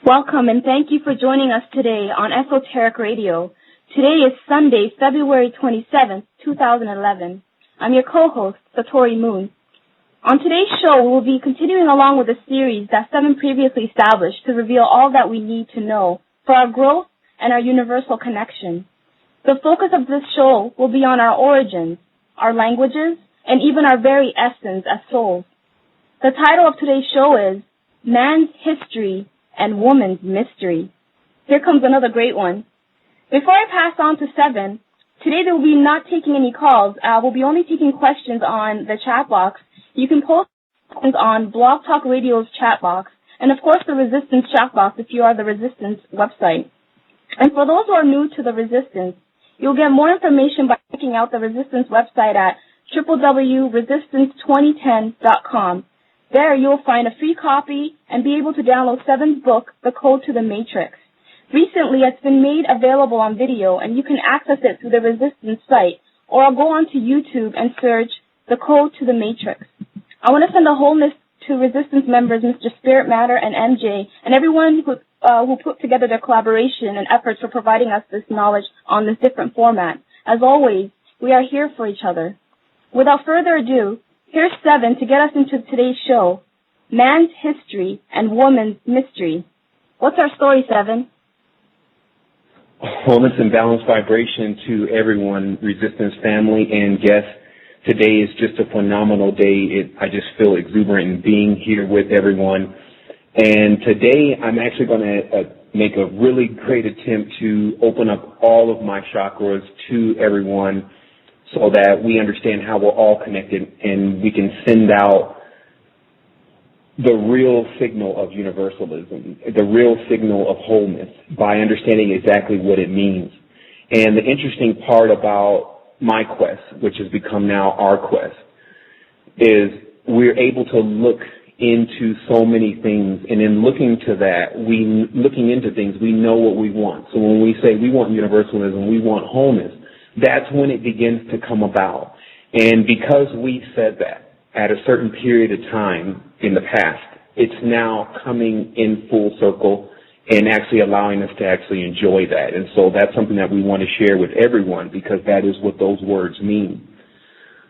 Welcome and thank you for joining us today on Esoteric Radio. Today is Sunday, February 27th, 2011. I'm your co-host, Satori Moon. On today's show, we will be continuing along with a series that Seven previously established to reveal all that we need to know for our growth and our universal connection. The focus of this show will be on our origins, our languages, and even our very essence as souls. The title of today's show is Man's History and Woman's Mystery. Here comes another great one. Before I pass on to Seven, today they will be not taking any calls. We'll be only taking questions on the chat box. You can post questions on Blog Talk Radio's chat box, and of course the Resistance chat box if you are the Resistance website. And for those who are new to the Resistance, you'll get more information by checking out the Resistance website at www.resistance2010.com. There you'll find a free copy and be able to download Seven's book, The Code to the Matrix. Recently, it's been made available on video, and you can access it through the Resistance site, or I'll go onto YouTube and search The Code to the Matrix. I want to send a wholeness to Resistance members, Mr. Spirit Matter and MJ, and everyone who put together their collaboration and efforts for providing us this knowledge on this different format. As always, we are here for each other. Without further ado, here's Seven to get us into today's show, Man's History and Woman's Mystery. What's our story, Seven? Wholeness and balanced vibration to everyone, Resistance family and guests. Today is just a phenomenal day. I just feel exuberant in being here with everyone. And today I'm actually going to make a really great attempt to open up all of my chakras to everyone, so that we understand how we're all connected and we can send out the real signal of universalism, the real signal of wholeness by understanding exactly what it means. And the interesting part about my quest, which has become now our quest, is we're able to look into so many things, and in looking into things, we know what we want. So when we say we want universalism, we want wholeness, that's when it begins to come about. And because we said that at a certain period of time in the past, it's now coming in full circle and actually allowing us to actually enjoy that. And so that's something that we want to share with everyone, because that is what those words mean.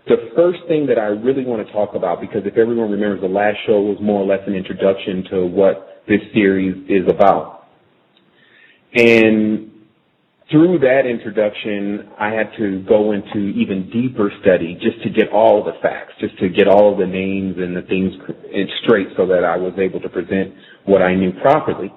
The first thing that I really want to talk about, because if everyone remembers, the last show was more or less an introduction to what this series is about. And through that introduction, I had to go into even deeper study just to get all the facts, just to get all of the names and the things straight so that I was able to present what I knew properly.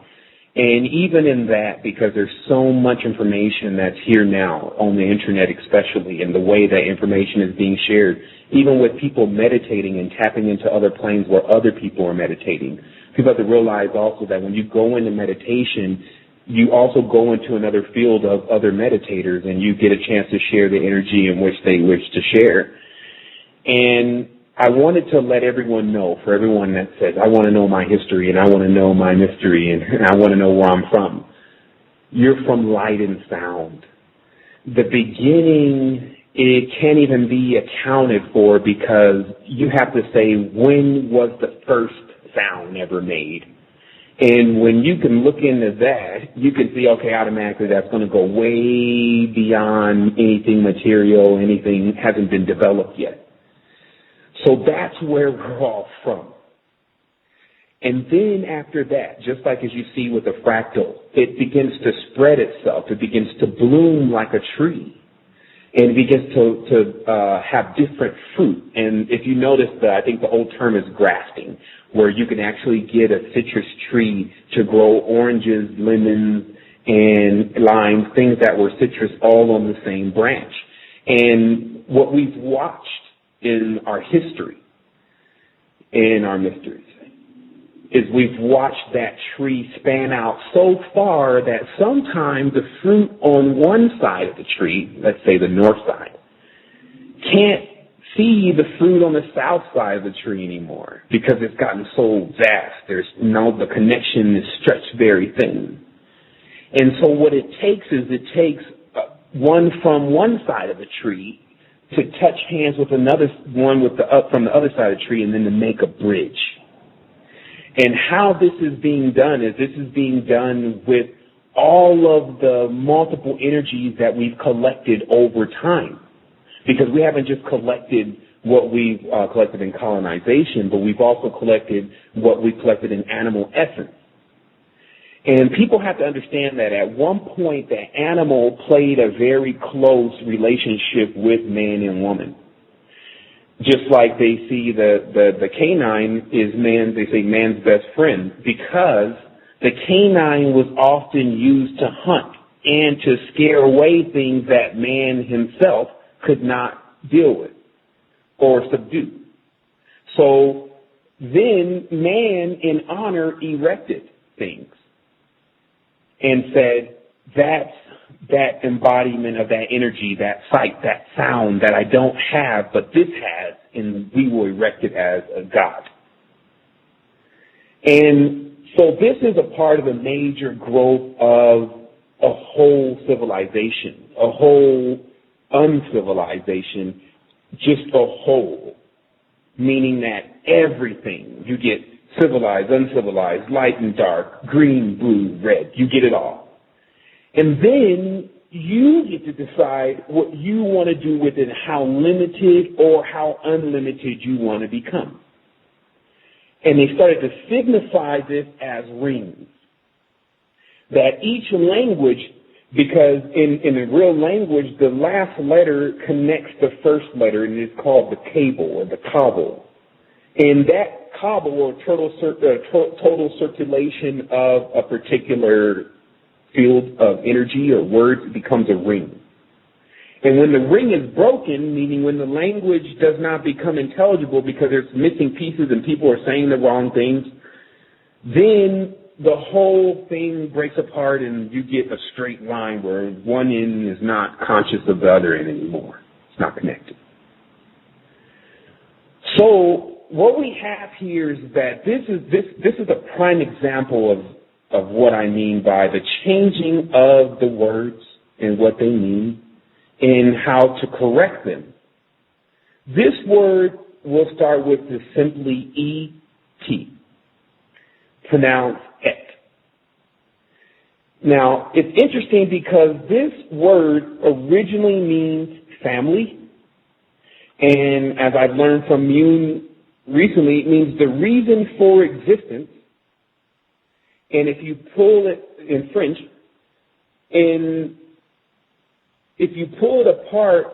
And even in that, because there's so much information that's here now on the internet especially, and the way that information is being shared, even with people meditating and tapping into other planes where other people are meditating, people have to realize also that when you go into meditation, you also go into another field of other meditators, and you get a chance to share the energy in which they wish to share. And I wanted to let everyone know, for everyone that says, I want to know my history, and I want to know my mystery, and I want to know where I'm from. You're from light and sound. The beginning, it can't even be accounted for, because you have to say, when was the first sound ever made? And when you can look into that, you can see, okay, automatically that's going to go way beyond anything material, anything hasn't been developed yet. So that's where we're all from. And then after that, just like as you see with a fractal, it begins to spread itself. It begins to bloom like a tree. And it begins to have different fruit. And if you notice, I think the old term is grafting, where you can actually get a citrus tree to grow oranges, lemons, and limes, things that were citrus all on the same branch. And what we've watched in our history, in our mysteries, is we've watched that tree span out so far that sometimes the fruit on one side of the tree, let's say the north side, can't see the fruit on the south side of the tree anymore, because it's gotten so vast. The connection is stretched very thin. And so what it takes is one from one side of the tree to touch hands with another one from the other side of the tree, and then to make a bridge. And how this is being done is this is being done with all of the multiple energies that we've collected over time. Because we haven't just collected what we've collected in colonization, but we've also collected what we've collected in animal essence. And people have to understand that at one point the animal played a very close relationship with man and woman. Just like they see the canine is they say man's best friend, because the canine was often used to hunt and to scare away things that man himself could not deal with or subdue. So then man in honor erected things and said, that's that embodiment of that energy, that sight, that sound that I don't have, but this has, and we will erect it as a god. And so this is a part of the major growth of a whole civilization, a whole uncivilization, just a whole, meaning that everything, you get civilized, uncivilized, light and dark, green, blue, red, you get it all. And then you get to decide what you want to do with it, how limited or how unlimited you want to become. And they started to signify this as rings. That each language, because in a real language, the last letter connects the first letter, and it's called the cable or the cobble. And that cobble or total circulation of a particular field of energy or words becomes a ring. And when the ring is broken, meaning when the language does not become intelligible because there's missing pieces and people are saying the wrong things, then the whole thing breaks apart and you get a straight line where one end is not conscious of the other end anymore. It's not connected. So what we have here is that this is a prime example of what I mean by the changing of the words and what they mean and how to correct them. This word will start with the simply E-T, pronounced et. Now, it's interesting because this word originally means family, and as I've learned from Yoon recently, it means the reason for existence. And if you pull it in French, and if you pull it apart,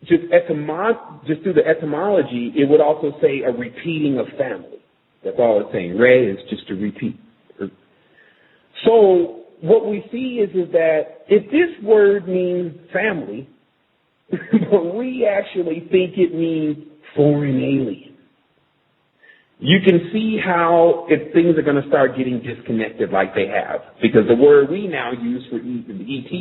just through the etymology, it would also say a repeating of family. That's all it's saying. Re is just to repeat. So what we see is that if this word means family, but we actually think it means foreign alien, you can see how if things are going to start getting disconnected like they have. Because the word we now use for ET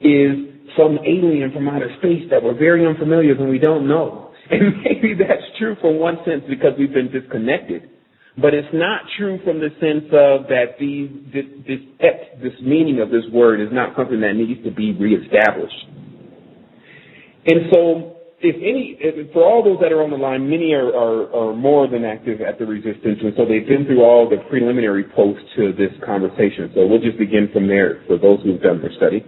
is some alien from outer space that we're very unfamiliar with and we don't know. And maybe that's true from one sense because we've been disconnected. But it's not true from the sense of that this meaning of this word is not something that needs to be reestablished. And so for all those that are on the line, many are more than active at the resistance, and so they've been through all the preliminary posts to this conversation. So we'll just begin from there for those who've done their study.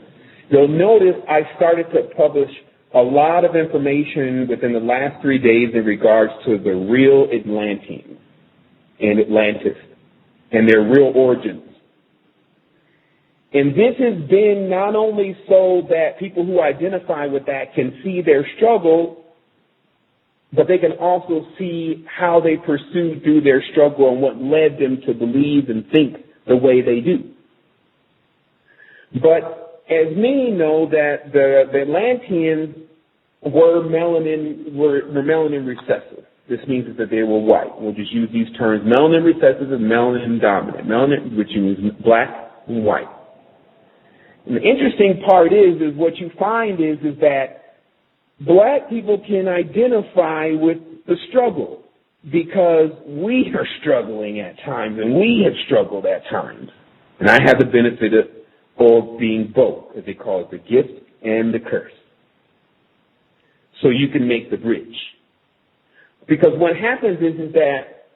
You'll notice I started to publish a lot of information within the last 3 days in regards to the real Atlantean and Atlantis and their real origins. And this has been not only so that people who identify with that can see their struggle, but they can also see how they pursued through their struggle and what led them to believe and think the way they do. But as many know that the Atlanteans were melanin recessive. This means that they were white. We'll just use these terms, melanin recessive and melanin dominant. Melanin, which means black and white. And the interesting part is what you find is that black people can identify with the struggle because we are struggling at times and we have struggled at times. And I have the benefit of being both, as they call it, the gift and the curse. So you can make the bridge. Because what happens is that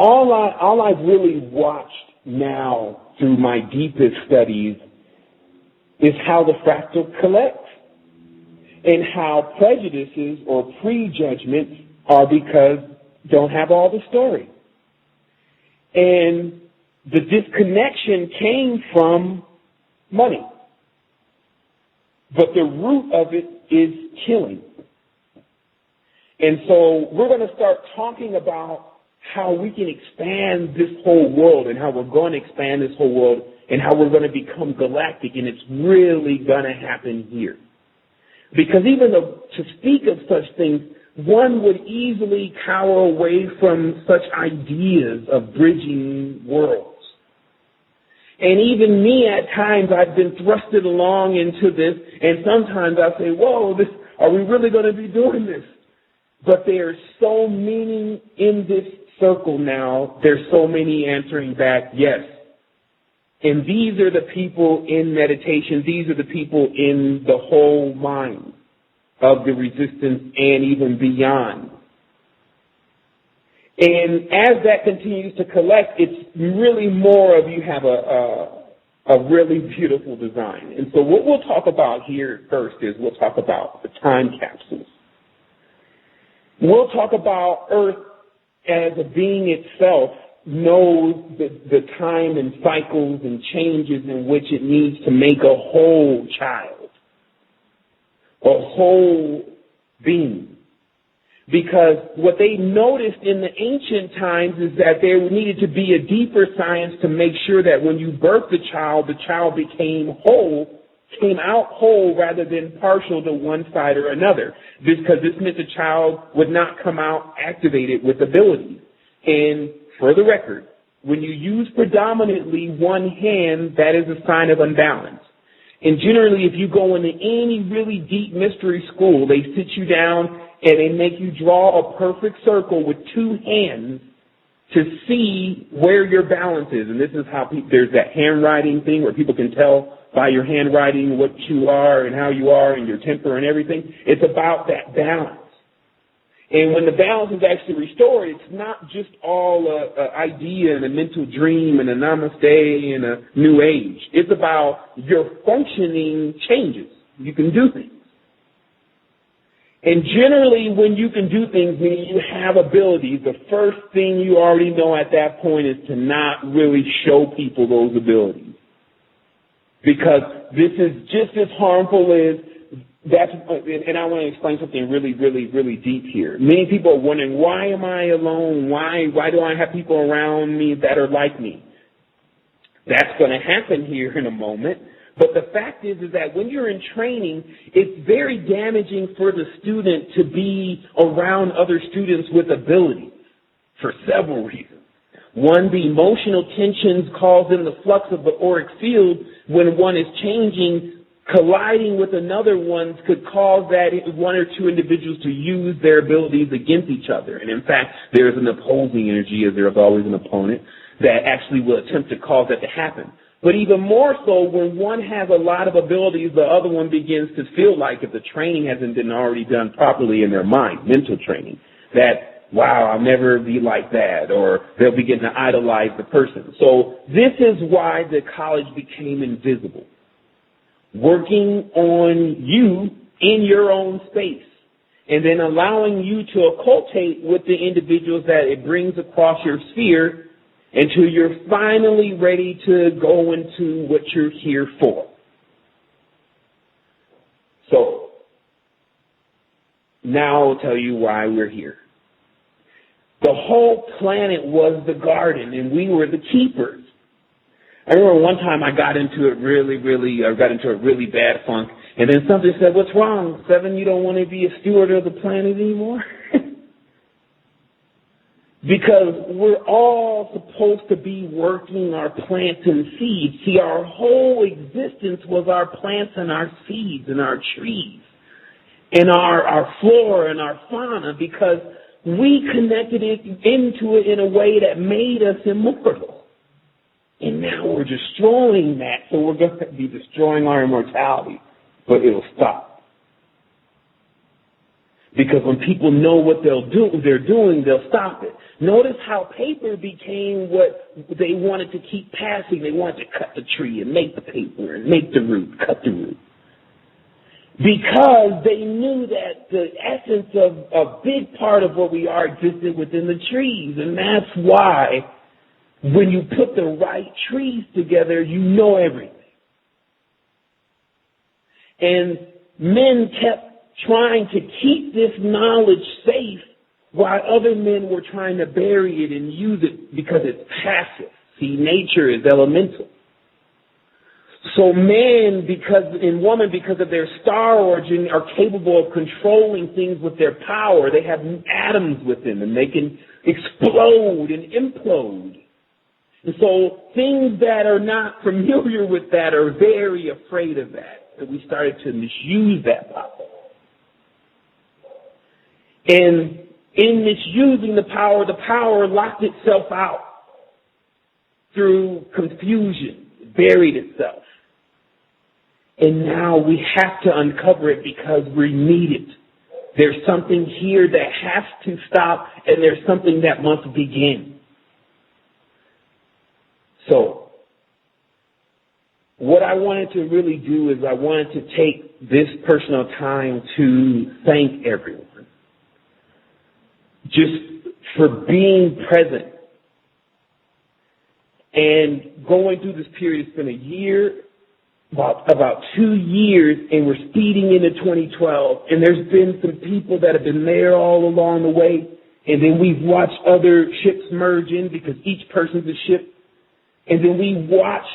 all I've really watched now through my deepest studies is how the fractal collects and how prejudices or prejudgments are because don't have all the story. And the disconnection came from money. But the root of it is killing. And so we're going to start talking about how we can expand this whole world and how we're going to expand this whole world and how we're going to become galactic, and it's really going to happen here. Because even though to speak of such things, one would easily cower away from such ideas of bridging worlds. And even me, at times, I've been thrusted along into this, and sometimes I say, whoa, are we really going to be doing this? But there's so many in this circle now, there's so many answering back, yes. And these are the people in meditation, these are the people in the whole mind of the resistance and even beyond. And as that continues to collect, it's really more of you have a really beautiful design. And so what we'll talk about here first is we'll talk about the time capsules. We'll talk about Earth as a being itself knows the time and cycles and changes in which it needs to make a whole child, a whole being. Because what they noticed in the ancient times is that there needed to be a deeper science to make sure that when you birthed the child became whole, came out whole rather than partial to one side or another. Because this meant the child would not come out activated with abilities. And for the record, when you use predominantly one hand, that is a sign of unbalance. And generally, if you go into any really deep mystery school, they sit you down and they make you draw a perfect circle with two hands to see where your balance is. And this is how there's that handwriting thing where people can tell by your handwriting what you are and how you are and your temper and everything. It's about that balance. And when the balance is actually restored, it's not just all an idea and a mental dream and a namaste and a new age. It's about your functioning changes. You can do things. And generally, when you can do things, meaning you have abilities, the first thing you already know at that point is to not really show people those abilities. Because this is just as harmful as and I want to explain something really, really, really deep here. Many people are wondering, why am I alone? Why do I have people around me that are like me? That's going to happen here in a moment. But the fact is that when you're in training, it's very damaging for the student to be around other students with abilities for several reasons. One, the emotional tensions caused in the flux of the auric field when one is changing, colliding with another one could cause that one or two individuals to use their abilities against each other. And in fact, there's an opposing energy, as there's always an opponent, that actually will attempt to cause that to happen. But even more so, when one has a lot of abilities, the other one begins to feel like, if the training hasn't been already done properly in their mind, mental training, that, wow, I'll never be like that, or they'll begin to idolize the person. So this is why the college became invisible. Working on you in your own space, and then allowing you to occultate with the individuals that it brings across your sphere until you're finally ready to go into what you're here for. So, now I'll tell you why we're here. The whole planet was the garden, and we were the keepers. I remember one time I got into a really bad funk, and then somebody said, "What's wrong, Sevan? You don't want to be a steward of the planet anymore?" Because we're all supposed to be working our plants and seeds. See, our whole existence was our plants and our seeds and our trees and our flora and our fauna, because we connected it into it in a way that made us immortal. And now we're destroying that, so we're going to be destroying our immortality, but it'll stop. Because when people know what they're doing, they'll stop it. Notice how paper became what they wanted to keep passing. They wanted to cut the tree and make the paper and make the root, cut the root. Because they knew that the essence of a big part of what we are existed within the trees. And that's why when you put the right trees together, you know everything. And men kept trying to keep this knowledge safe while other men were trying to bury it and use it because it's passive. See, nature is elemental. So men, and women, because of their star origin, are capable of controlling things with their power. They have atoms within them. They can explode and implode. And so things that are not familiar with that are very afraid of that. And we started to misuse that power. And in misusing the power locked itself out through confusion, buried itself. And now we have to uncover it because we need it. There's something here that has to stop, and there's something that must begin. So, what I wanted to really do is I wanted to take this personal time to thank everyone. Just for being present and going through this period. It's been a year, about 2 years, and we're speeding into 2012. And there's been some people that have been there all along the way. And then we've watched other ships merge in because each person's a ship. And then we watched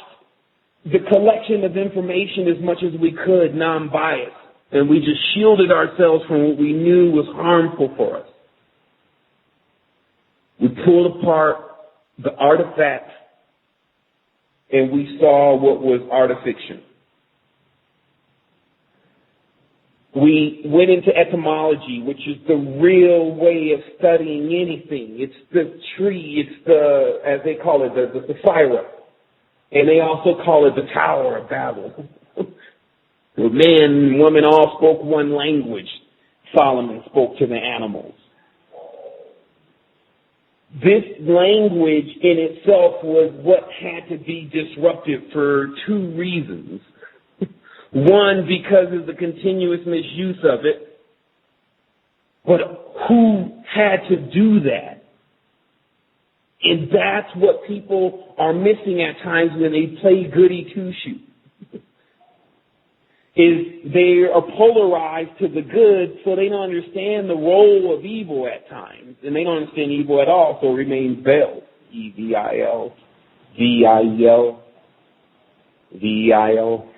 the collection of information as much as we could, non-biased. And we just shielded ourselves from what we knew was harmful for us. We pulled apart the artifacts, and we saw what was artifiction. We went into etymology, which is the real way of studying anything. It's the tree, it's the, as they call it, the Sapphira. And they also call it the Tower of Babel. The men and women all spoke one language. Solomon spoke to the animals. This language in itself was what had to be disrupted for two reasons. One, because of the continuous misuse of it. But who had to do that? And that's what people are missing at times when they play goody two-shoot. Is they are polarized to the good, so they don't understand the role of evil at times. And they don't understand evil at all, so it remains veiled. E-V-I-L, V-I-E-L, V-I-L,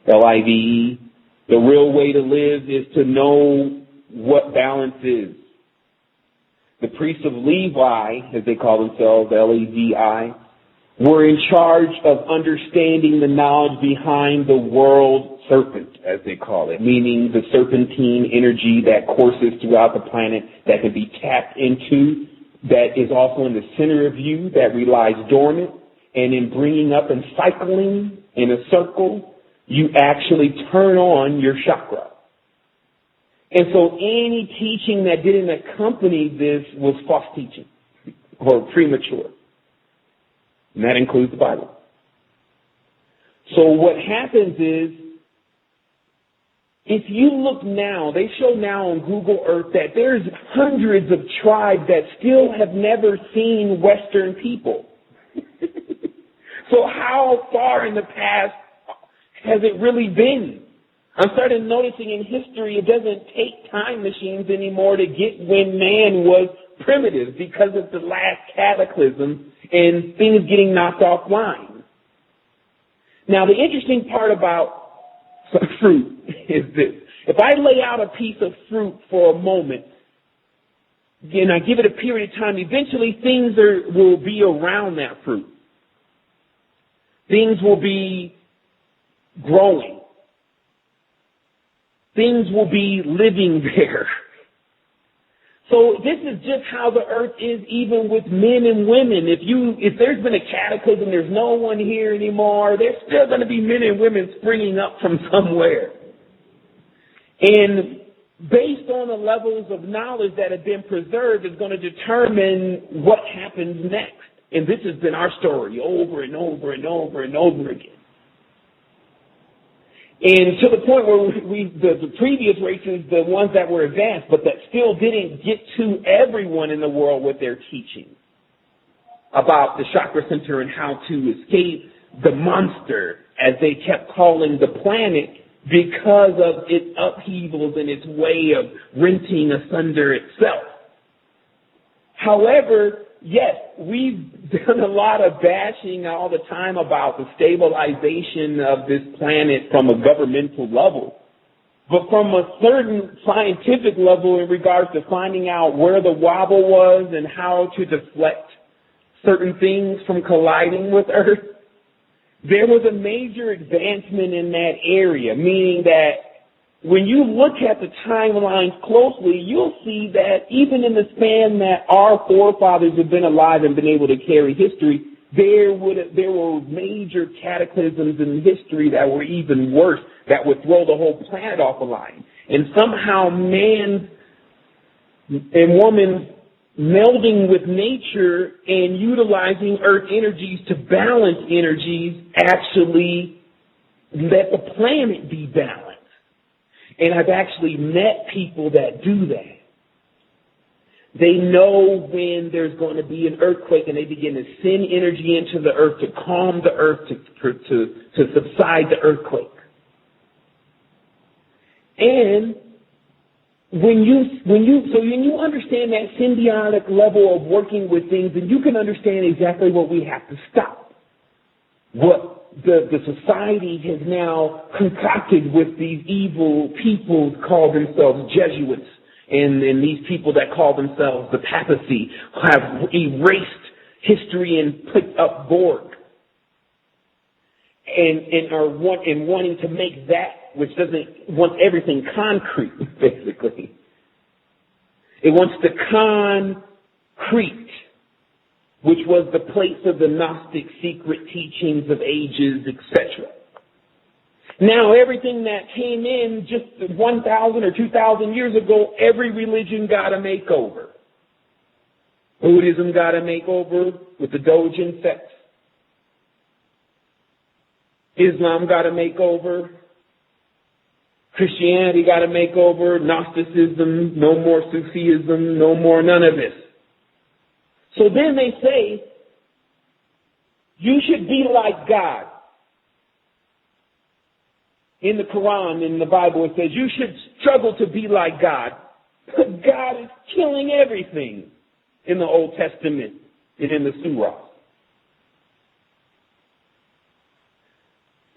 L-I-V-E. The real way to live is to know what balance is. The priests of Levi, as they call themselves, L-E-V-I, were in charge of understanding the knowledge behind the world serpent, as they call it, meaning the serpentine energy that courses throughout the planet that can be tapped into, that is also in the center of you, that relies dormant, and in bringing up and cycling in a circle, you actually turn on your chakra. And so any teaching that didn't accompany this was false teaching or premature. And that includes the Bible. So what happens is, if you look now, they show now on Google Earth that there's hundreds of tribes that still have never seen Western people. So how far in the past has it really been? I'm starting noticing in history it doesn't take time machines anymore to get when man was primitive because of the last cataclysm and things getting knocked offline. Now, the interesting part about fruit is this. If I lay out a piece of fruit for a moment, and I give it a period of time, eventually things will be around that fruit. Things will be growing. Things will be living there. So this is just how the earth is, even with men and women. If there's been a cataclysm, there's no one here anymore, there's still going to be men and women springing up from somewhere. And based on the levels of knowledge that have been preserved, is going to determine what happens next. And this has been our story over and over and over and over again. And to the point where the previous races, the ones that were advanced, but that still didn't get to everyone in the world with their teaching about the chakra center and how to escape the monster, as they kept calling the planet, because of its upheavals and its way of renting asunder itself. However, yes, we've done a lot of bashing all the time about the stabilization of this planet from a governmental level. But from a certain scientific level in regards to finding out where the wobble was and how to deflect certain things from colliding with Earth, there was a major advancement in that area, meaning that when you look at the timelines closely, you'll see that even in the span that our forefathers have been alive and been able to carry history, there were major cataclysms in history that were even worse, that would throw the whole planet off a line. And somehow man and woman melding with nature and utilizing earth energies to balance energies actually let the planet be balanced. And I've actually met people that do that. They know when there's going to be an earthquake, and they begin to send energy into the earth to calm the earth, to subside the earthquake. And when you understand that symbiotic level of working with things, then you can understand exactly what we have to stop. What the society has now concocted with these evil people called themselves Jesuits, and these people that call themselves the papacy have erased history and put up Borg, and are wanting to make that which wants everything concrete, basically. It wants the concrete, which was the place of the Gnostic secret teachings of ages, etc. Now, everything that came in just 1,000 or 2,000 years ago, every religion got a makeover. Buddhism got a makeover with the Dogen sects. Islam got a makeover. Christianity got a makeover. Gnosticism, no more Sufism, no more none of this. So then they say, you should be like God. In the Quran, in the Bible, it says you should struggle to be like God. But God is killing everything in the Old Testament and in the Surah.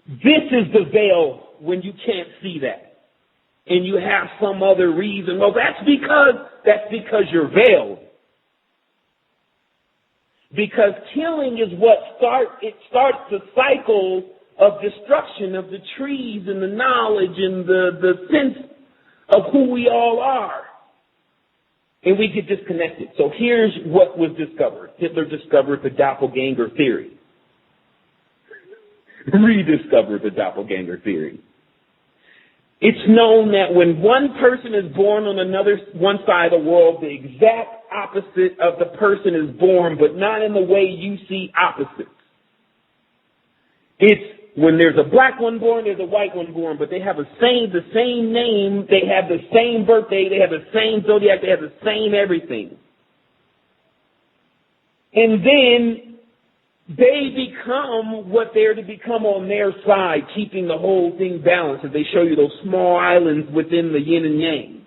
This is the veil when you can't see that. And you have some other reason. Well, that's because you're veiled. Because killing is what starts the cycle of destruction of the trees and the knowledge and the sense of who we all are. And we get disconnected. So here's what was discovered. Hitler discovered the Doppelganger theory. Rediscovered the Doppelganger theory. It's known that when one person is born on one side of the world, the exact opposite of the person is born, but not in the way you see opposites. It's when there's a black one born, there's a white one born, but they have the same name, they have the same birthday, they have the same zodiac, they have the same everything. And then they become what they're to become on their side, keeping the whole thing balanced, as they show you those small islands within the yin and yang.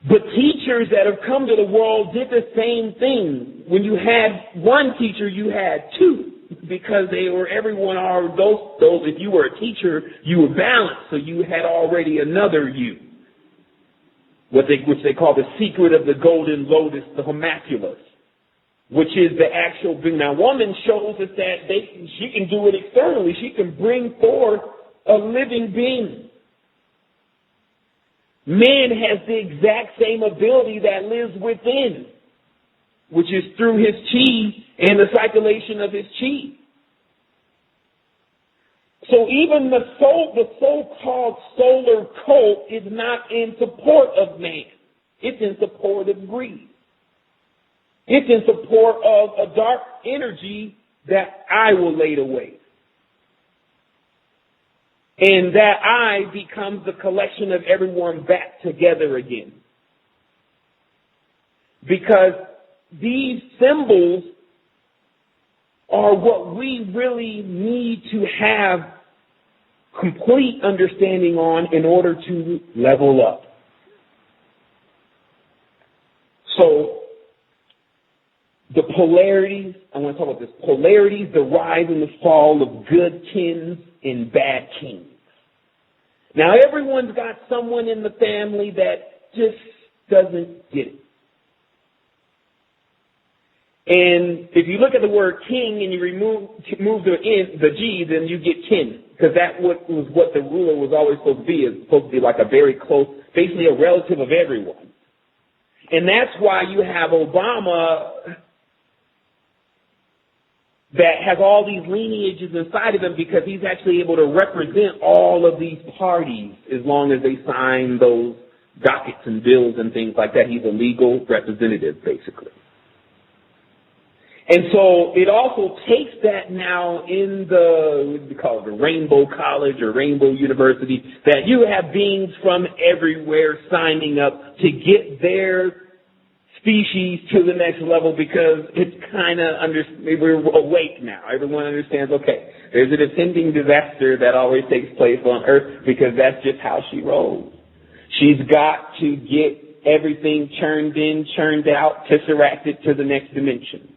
But teachers that have come to the world did the same thing. When you had one teacher, you had two, because everyone are those. If you were a teacher, you were balanced, so you had already another you, which they call the secret of the golden lotus, the homunculus, which is the actual being. Now, woman shows us that she can do it externally. She can bring forth a living being. Man has the exact same ability that lives within, which is through his chi and the circulation of his chi. So even the so-called solar cult is not in support of man. It's in support of greed. It's in support of a dark energy that I will lay away. And that I becomes the collection of everyone back together again. Because these symbols are what we really need to have complete understanding on in order to level up. So, the polarities, I want to talk about this. Polarities, the rise and the fall of good kings and bad kings. Now, everyone's got someone in the family that just doesn't get it. And if you look at the word king and you remove the G, then you get kin, because that was what the ruler was always supposed to be. It's supposed to be like a very close, basically a relative of everyone. And that's why you have Obama that has all these lineages inside of him, because he's actually able to represent all of these parties as long as they sign those dockets and bills and things like that. He's a legal representative, basically. And so it also takes that now in the, what do you call it, the Rainbow College or Rainbow University, that you have beings from everywhere signing up to get their species to the next level, because it's kind of, we're awake now. Everyone understands, okay, there's an impending disaster that always takes place on Earth, because that's just how she rolls. She's got to get everything churned in, churned out, tesseracted to the next dimension.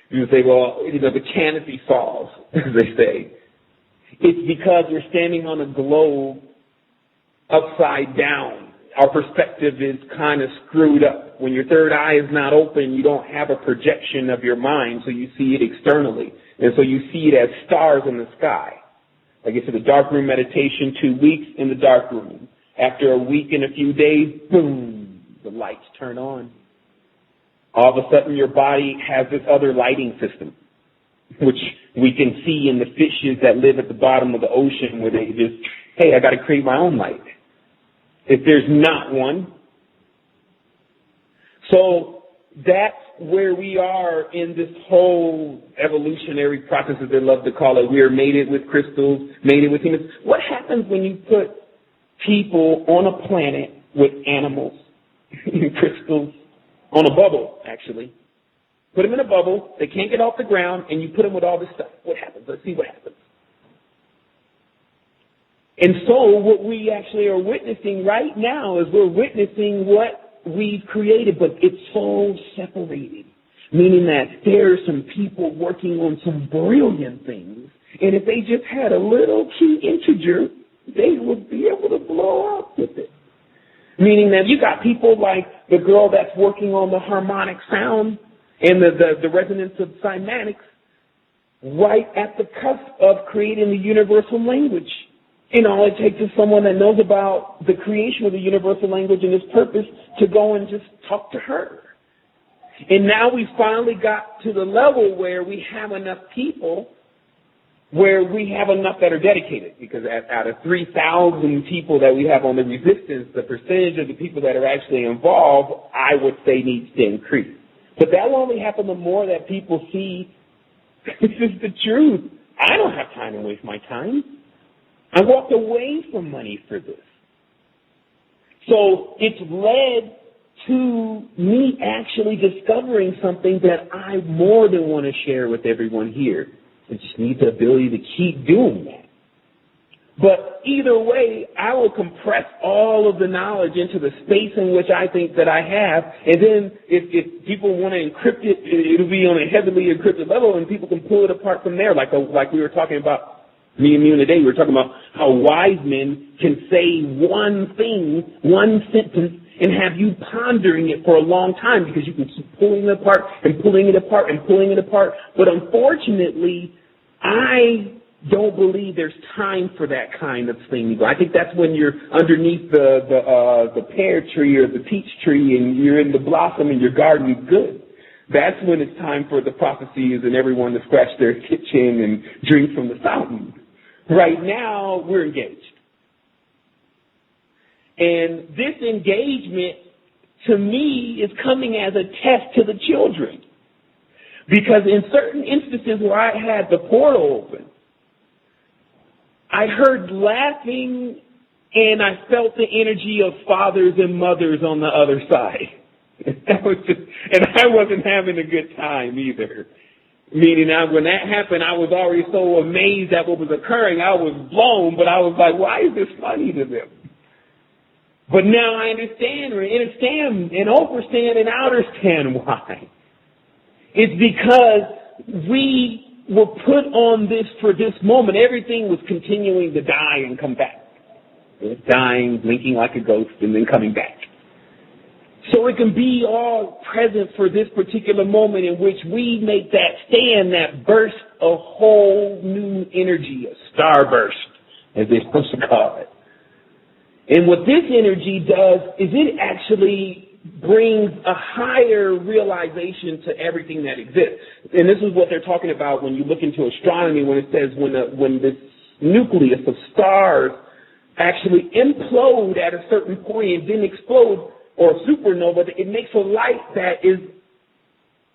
You would say, well, the canopy falls, as they say. It's because we're standing on a globe upside down. Our perspective is kind of screwed up. When your third eye is not open, you don't have a projection of your mind, so you see it externally. And so you see it as stars in the sky. Like I said, the dark room meditation, 2 weeks in the dark room. After a week and a few days, boom, the lights turn on. All of a sudden your body has this other lighting system, which we can see in the fishes that live at the bottom of the ocean, where they just, hey, I got to create my own light. If there's not one. So that's where we are in this whole evolutionary process, as they love to call it. We are mated with crystals, mated with humans. What happens when you put people on a planet with animals, crystals, on a bubble, actually? Put them in a bubble, they can't get off the ground, and you put them with all this stuff. What happens? Let's see what happens. And so what we actually are witnessing right now is we're witnessing what we've created, but it's so separated, meaning that there are some people working on some brilliant things, and if they just had a little key integer, they would be able to blow up with it. Meaning that you got people like the girl that's working on the harmonic sound and the resonance of cymatics right at the cusp of creating the universal language. And all it takes is someone that knows about the creation of the universal language and its purpose to go and just talk to her. And now we finally got to the level where we have enough people, where we have enough that are dedicated, because out of 3,000 people that we have on the resistance, the percentage of the people that are actually involved, I would say, needs to increase. But that will only happen the more that people see this is the truth. I don't have time to waste my time. I walked away from money for this. So it's led to me actually discovering something that I more than want to share with everyone here. I just need the ability to keep doing that. But either way, I will compress all of the knowledge into the space in which I think that I have, and then if people want to encrypt it, it'll be on a heavily encrypted level, and people can pull it apart from there, like we were talking about, me and you today, we were talking about how wise men can say one thing, one sentence, and have you pondering it for a long time, because you can keep pulling it apart and pulling it apart and pulling it apart. But unfortunately, I don't believe there's time for that kind of thing. I think that's when you're underneath the pear tree or the peach tree and you're in the blossom and your garden is good. That's when it's time for the prophecies and everyone to scratch their kitchen and drink from the fountain. Right now, we're engaged. And this engagement, to me, is coming as a test to the children. Because in certain instances where I had the portal open, I heard laughing and I felt the energy of fathers and mothers on the other side. And I wasn't having a good time either. Meaning when that happened, I was already so amazed at what was occurring. I was blown, but I was like, why is this funny to them? But now I understand and overstand and understand why. It's because we were put on this for this moment. Everything was continuing to die and come back. It was dying, blinking like a ghost, and then coming back. So it can be all present for this particular moment in which we make that stand, that burst of whole new energy, a starburst, as they're supposed to call it. And what this energy does is it actually brings a higher realization to everything that exists. And this is what they're talking about when you look into astronomy, when it says when this nucleus of stars actually implode at a certain point and then explode, or supernova, it makes a light that is,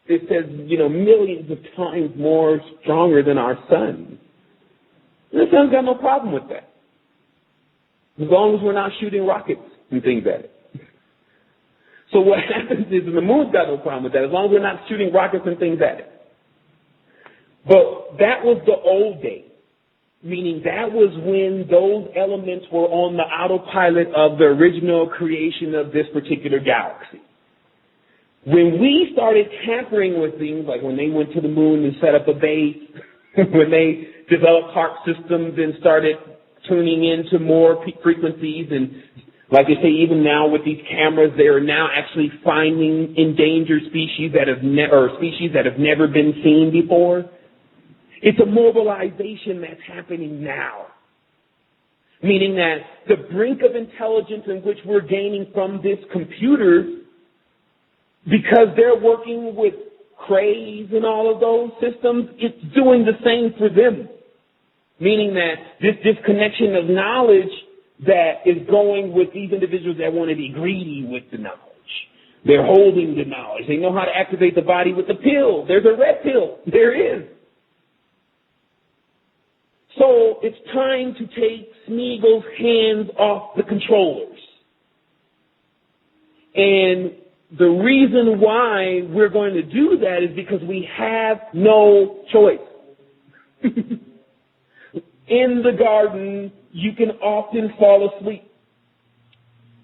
it says, millions of times more stronger than our sun. And the sun's got no problem with that, as long as we're not shooting rockets and things at it. So what happens is, and the moon's got no problem with that, as long as we're not shooting rockets and things at it. But that was the old days. Meaning that was when those elements were on the autopilot of the original creation of this particular galaxy. When we started tampering with things, like when they went to the moon and set up a base, when they developed HARP systems and started tuning into more frequencies, and like they say, even now with these cameras, they are now actually finding endangered species that have never been seen before. It's a mobilization that's happening now, meaning that the brink of intelligence in which we're gaining from this computer, because they're working with craze and all of those systems, it's doing the same for them, meaning that this connection of knowledge that is going with these individuals that want to be greedy with the knowledge. They're holding the knowledge. They know how to activate the body with the pill. There's a red pill. There is. So it's time to take Smeagol's hands off the controllers. And the reason why we're going to do that is because we have no choice. In the garden, you can often fall asleep.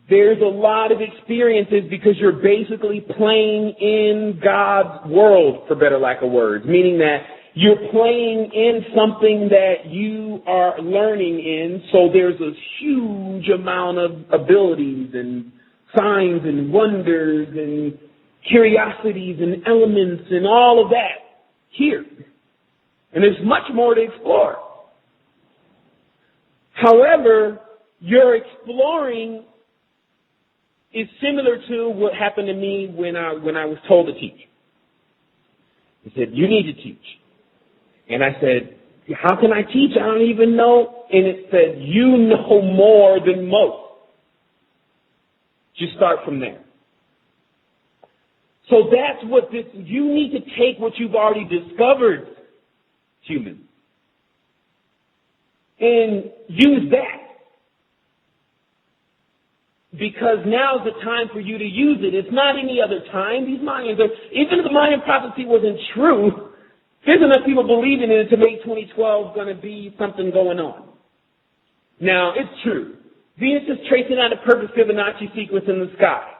There's a lot of experiences because you're basically playing in God's world, for better lack of words, meaning that you're playing in something that you are learning in, so there's a huge amount of abilities and signs and wonders and curiosities and elements and all of that here. And there's much more to explore. However, your exploring is similar to what happened to me when I was told to teach. He said, you need to teach. And I said, how can I teach? I don't even know. And it said, you know more than most. Just start from there. So that's what you need to take what you've already discovered, human, and use that. Because now's the time for you to use it. It's not any other time. These Mayans even if the Mayan prophecy wasn't true, there's enough people believing in it to make 2012 going to be something going on. Now, it's true. Venus is tracing out a perfect Fibonacci sequence in the sky.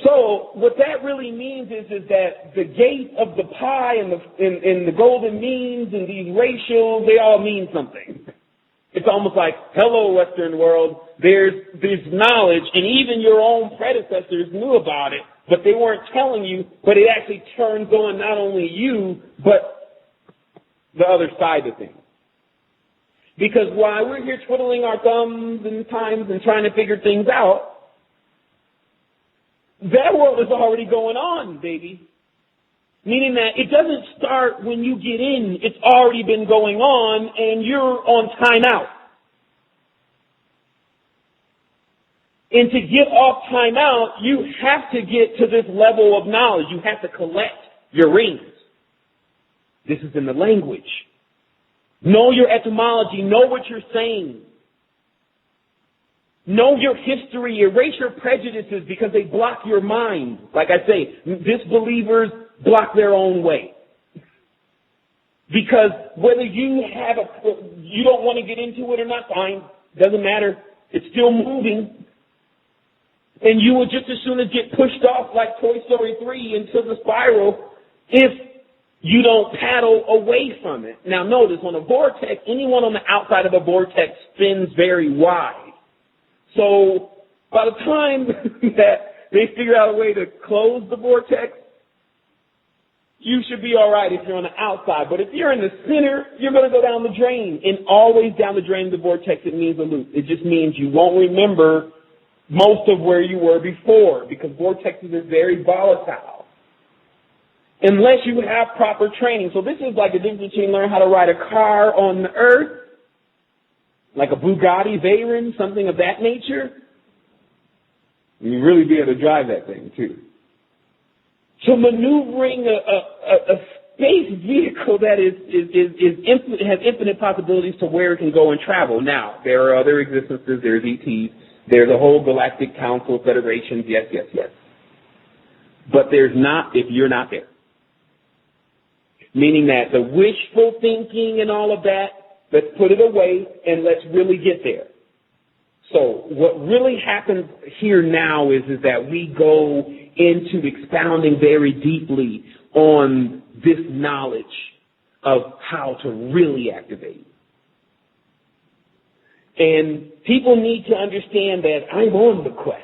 So what that really means is that the gate of the pi and the golden means and these ratios, they all mean something. It's almost like, hello, Western world, there's knowledge, and even your own predecessors knew about it, but they weren't telling you, but it actually turns on not only you, but the other side of things. Because while we're here twiddling our thumbs and times and trying to figure things out, That world is already going on, baby. Meaning that it doesn't start when you get in. It's already been going on, and you're on timeout. And to get off timeout, you have to get to this level of knowledge. You have to collect your rings. This is in the language. Know your etymology. Know what you're saying. Know your history. Erase your prejudices because they block your mind. Like I say, disbelievers block their own way. Because whether you don't want to get into it or not, fine. Doesn't matter. It's still moving. And you would just as soon as get pushed off like Toy Story 3 into the spiral if you don't paddle away from it. Now notice, on a vortex, anyone on the outside of a vortex spins very wide. So by the time that they figure out a way to close the vortex, you should be all right if you're on the outside. But if you're in the center, you're going to go down the drain. And always down the drain of the vortex, it means a loop. It just means you won't remember most of where you were before because vortexes are very volatile. Unless you have proper training. So this is like the difference between learning how to ride a car on the earth, like a Bugatti Veyron, something of that nature. And you really be able to drive that thing too. So maneuvering a space vehicle that has infinite possibilities to where it can go and travel. Now, there are other existences. There's ETs. There's a whole galactic council, federations. Yes, yes, yes. But there's not if you're not there. Meaning that the wishful thinking and all of that, let's put it away and let's really get there. So what really happens here now is that we go into expounding very deeply on this knowledge of how to really activate. And people need to understand that I'm on the quest.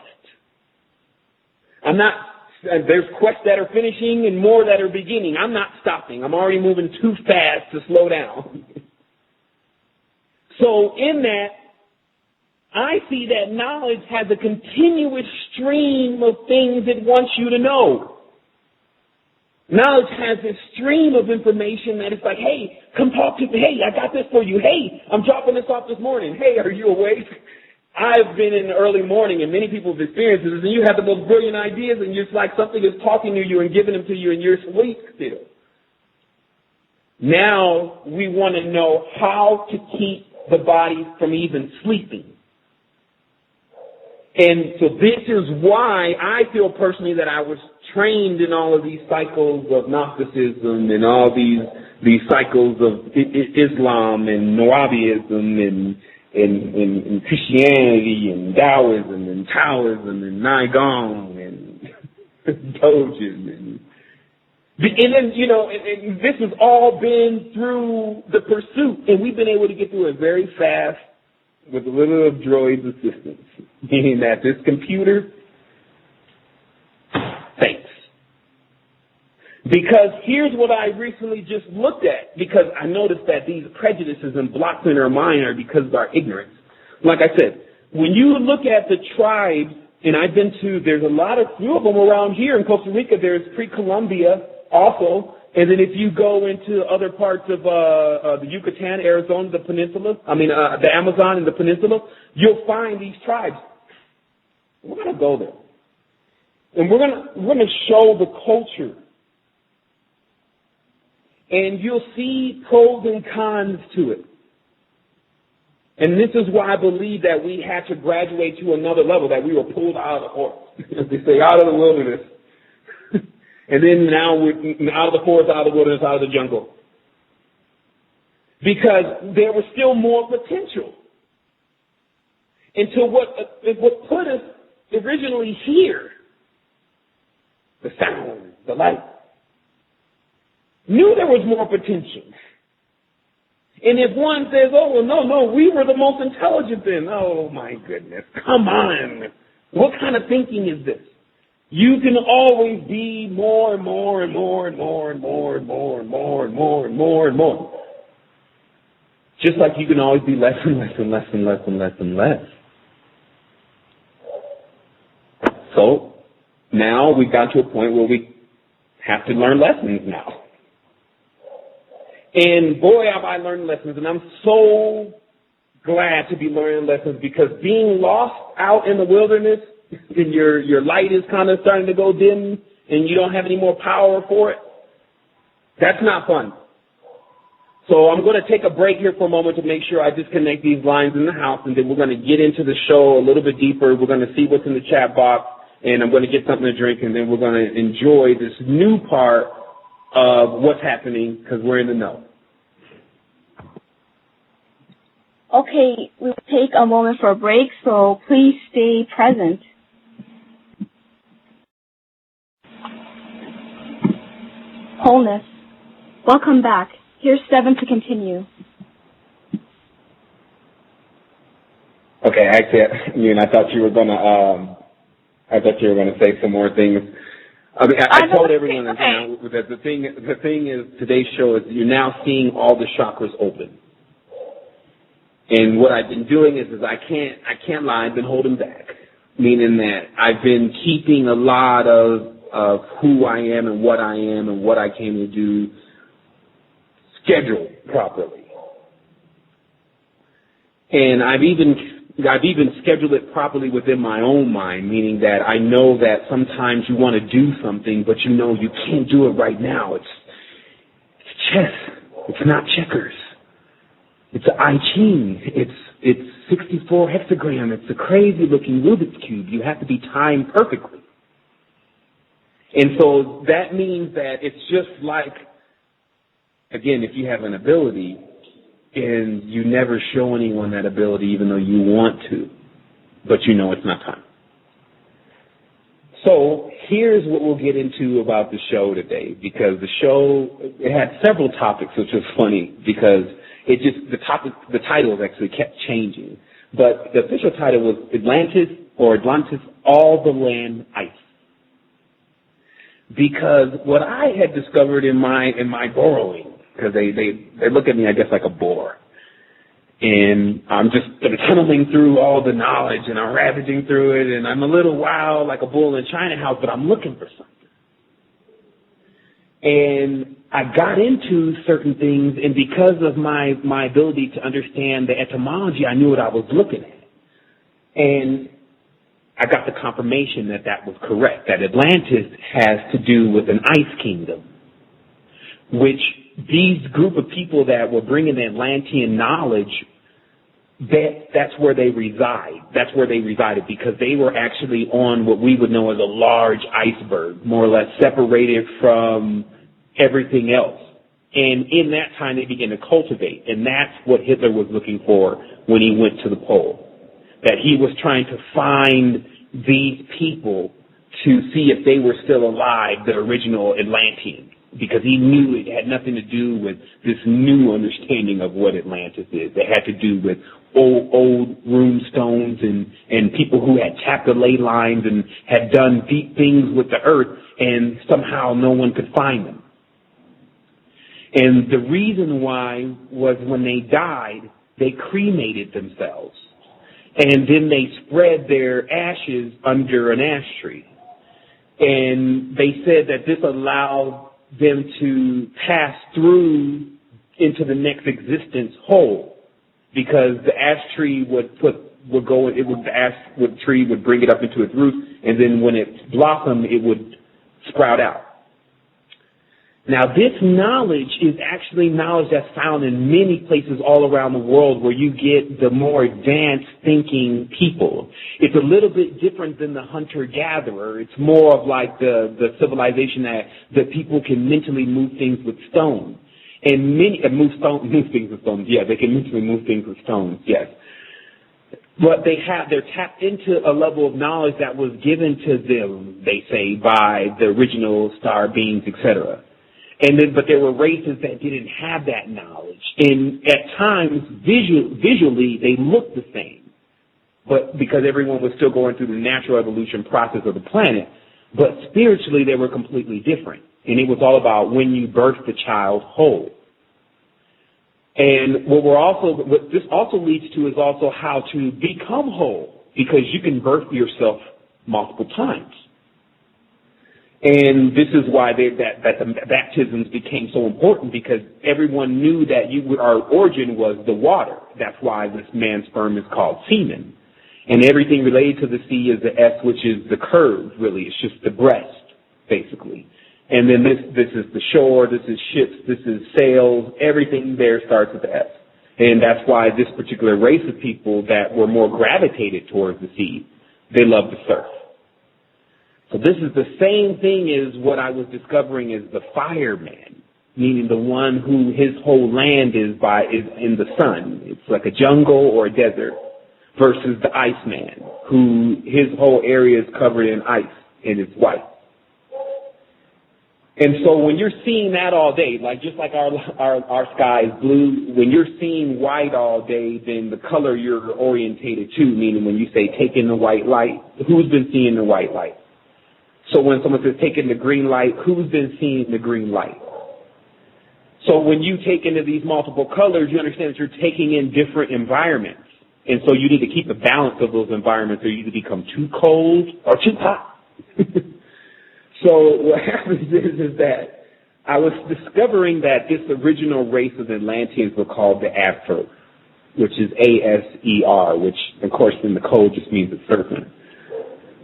There's quests that are finishing and more that are beginning. I'm not stopping. I'm already moving too fast to slow down. So in that, I see that knowledge has a continuous stream of things it wants you to know. Knowledge has this stream of information that it's like, hey, come talk to me. Hey, I got this for you. Hey, I'm dropping this off this morning. Hey, are you awake? I've been in the early morning, and many people have experienced this, and you have the most brilliant ideas, and it's like something is talking to you and giving them to you, and you're asleep still. Now we want to know how to keep the body from even sleeping. And so this is why I feel personally that I was trained in all of these cycles of Gnosticism and all these cycles of Islam and Wahhabism and Christianity and Taoism and Taoism and Nigong and Dogen and then, you know, and this has all been through the pursuit, and we've been able to get through it very fast with a little of droid's assistance, meaning that this computer thanks. Because here's what I recently just looked at, because I noticed that these prejudices and blocks in our mind are because of our ignorance. Like I said, when you look at the tribes, and there's a few of them around here in Costa Rica. There's pre-Columbia also. And then if you go into other parts of the Yucatan, Arizona, the Amazon and the peninsula, you'll find these tribes. We're going to go there. And we're going to show the culture. And you'll see pros and cons to it. And this is why I believe that we had to graduate to another level, that we were pulled out of the forest. They say out of the wilderness. And then now we're out of the forest, out of the wilderness, out of the jungle. Because there was still more potential. Until what put us originally here, the sound, the light, knew there was more potential. And if one says, oh, well, no, we were the most intelligent then. Oh, my goodness. Come on. What kind of thinking is this? You can always be more and more and more and more and more and more and more and more and more and more. Just like you can always be less and less and less and less and less and less. So, Now we've got to a point where we have to learn lessons now. And boy, have I learned lessons, and I'm so glad to be learning lessons, because being lost out in the wilderness and your light is kind of starting to go dim and you don't have any more power for it, that's not fun. So I'm going to take a break here for a moment to make sure I disconnect these lines in the house, and then we're going to get into the show a little bit deeper. We're going to see what's in the chat box, and I'm going to get something to drink, and then we're going to enjoy this new part of what's happening, because we're in the know. Okay, we'll take a moment for a break, so please stay present. Wholeness. Welcome back. Here's Sevan to continue. Okay, actually, I thought you were gonna say some more things. I mean, I told everyone that, that the thing is, today's show is you're now seeing all the chakras open. And what I've been doing is I can't lie, I've been holding back, meaning that I've been keeping a lot of who I am and what I came to do scheduled properly. And I've even scheduled it properly within my own mind, meaning that I know that sometimes you want to do something, but you know you can't do it right now. It's chess. It's not checkers. It's an I Ching. It's 64 hexagram. It's a crazy looking Rubik's Cube. You have to be timed perfectly. And so that means that it's just like, again, if you have an ability and you never show anyone that ability even though you want to, but you know it's not time. So here's what we'll get into about the show today, because the show, it had several topics, which was funny because the titles actually kept changing. But the official title was Atlantis, All the Land Ice. Because what I had discovered in my borrowing, because they look at me, I guess, like a bore. And I'm just tunneling through all the knowledge, and I'm ravaging through it, and I'm a little wild like a bull in a china house, but I'm looking for something. And I got into certain things, and because of my ability to understand the etymology, I knew what I was looking at. And I got the confirmation that was correct, that Atlantis has to do with an ice kingdom, which these group of people that were bringing the Atlantean knowledge, that's where they reside. That's where they resided, because they were actually on what we would know as a large iceberg, more or less separated from everything else. And in that time, they began to cultivate, and that's what Hitler was looking for when he went to the pole, that he was trying to find these people to see if they were still alive, the original Atlanteans, because he knew it had nothing to do with this new understanding of what Atlantis is. It had to do with old rune stones and people who had tapped the ley lines and had done deep things with the earth, and somehow no one could find them. And the reason why was when they died, they cremated themselves. And then they spread their ashes under an ash tree. And they said that this allowed them to pass through into the next existence whole, because the ash tree the ash tree would bring it up into its roots, and then when it blossomed, it would sprout out. Now, this knowledge is actually knowledge that's found in many places all around the world where you get the more advanced thinking people. It's a little bit different than the hunter-gatherer. It's more of like the civilization that people can mentally move things with stone. And move things with stones. Yeah, they can mentally move things with stones, yes. But they're tapped into a level of knowledge that was given to them, they say, by the original star beings, etc. But there were races that didn't have that knowledge. And at times, visually, they looked the same. But because everyone was still going through the natural evolution process of the planet, but spiritually, they were completely different. And it was all about when you birth the child whole. And what this also leads to is also how to become whole, because you can birth yourself multiple times. And this is why that the baptisms became so important, because everyone knew that our origin was the water. That's why this man's sperm is called semen. And everything related to the sea is the S, which is the curve, really. It's just the breast, basically. And then this is the shore, this is ships, this is sails. Everything there starts with the S. And that's why this particular race of people that were more gravitated towards the sea, they love to surf. So this is the same thing as what I was discovering as the fireman, meaning the one who his whole land is in the sun. It's like a jungle or a desert, versus the Iceman, who his whole area is covered in ice and it's white. And so when you're seeing that all day, like just like our sky is blue, when you're seeing white all day, then the color you're orientated to, meaning when you say take in the white light, who's been seeing the white light? So when someone says take in the green light, who's been seeing the green light? So when you take into these multiple colors, you understand that you're taking in different environments. And so you need to keep the balance of those environments, or you either become too cold or too hot. So what happens is that I was discovering that this original race of Atlanteans were called the Aster, which is A-S-E-R, which, of course, in the code just means the serpent.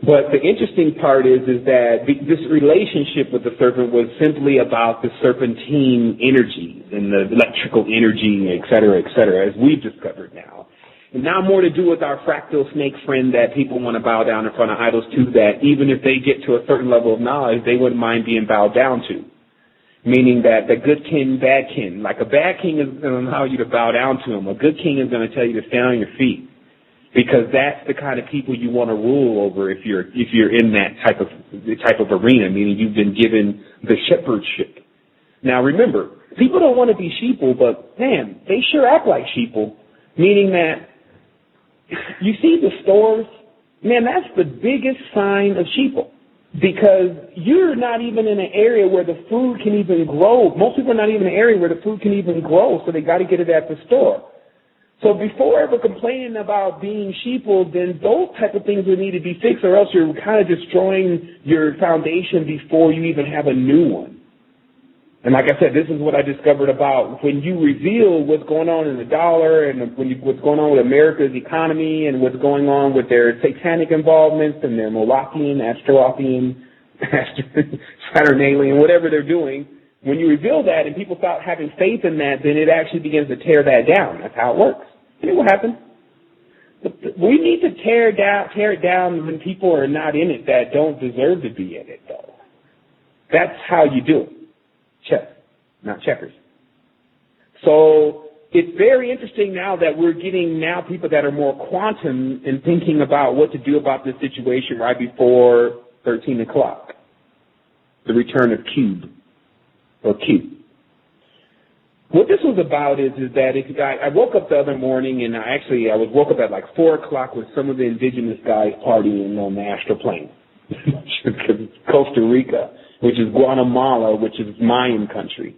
But the interesting part is that this relationship with the serpent was simply about the serpentine energy and the electrical energy, et cetera, as we've discovered now. And now more to do with our fractal snake friend that people want to bow down in front of idols to, that even if they get to a certain level of knowledge, they wouldn't mind being bowed down to. Meaning that the good king, bad king. Like a bad king is going to allow you to bow down to him. A good king is going to tell you to stand on your feet. Because that's the kind of people you want to rule over if you're in that type of arena, meaning you've been given the shepherdship. Now remember, people don't want to be sheeple, but man, they sure act like sheeple, meaning that you see the stores, man, that's the biggest sign of sheeple, because you're not even in an area where the food can even grow. Most people are not even in an area where the food can even grow, so they got to get it at the store. So before ever complaining about being sheeple, then those type of things would need to be fixed, or else you're kind of destroying your foundation before you even have a new one. And like I said, this is what I discovered about when you reveal what's going on in the dollar and what's going on with America's economy and what's going on with their satanic involvements and their Molochian, Astrolopian, Saturnalian, whatever they're doing. When you reveal that and people start having faith in that, then it actually begins to tear that down. That's how it works. See what happens? We need to tear it down when people are not in it that don't deserve to be in it, though. That's how you do it. Chess, not checkers. So it's very interesting now that we're getting now people that are more quantum and thinking about what to do about this situation right before 13 o'clock, the return of Cube. Or Q. What this was about is that I woke up the other morning, and I was woke up at like 4 o'clock with some of the indigenous guys partying on the astral plane. Costa Rica, which is Guatemala, which is Mayan country.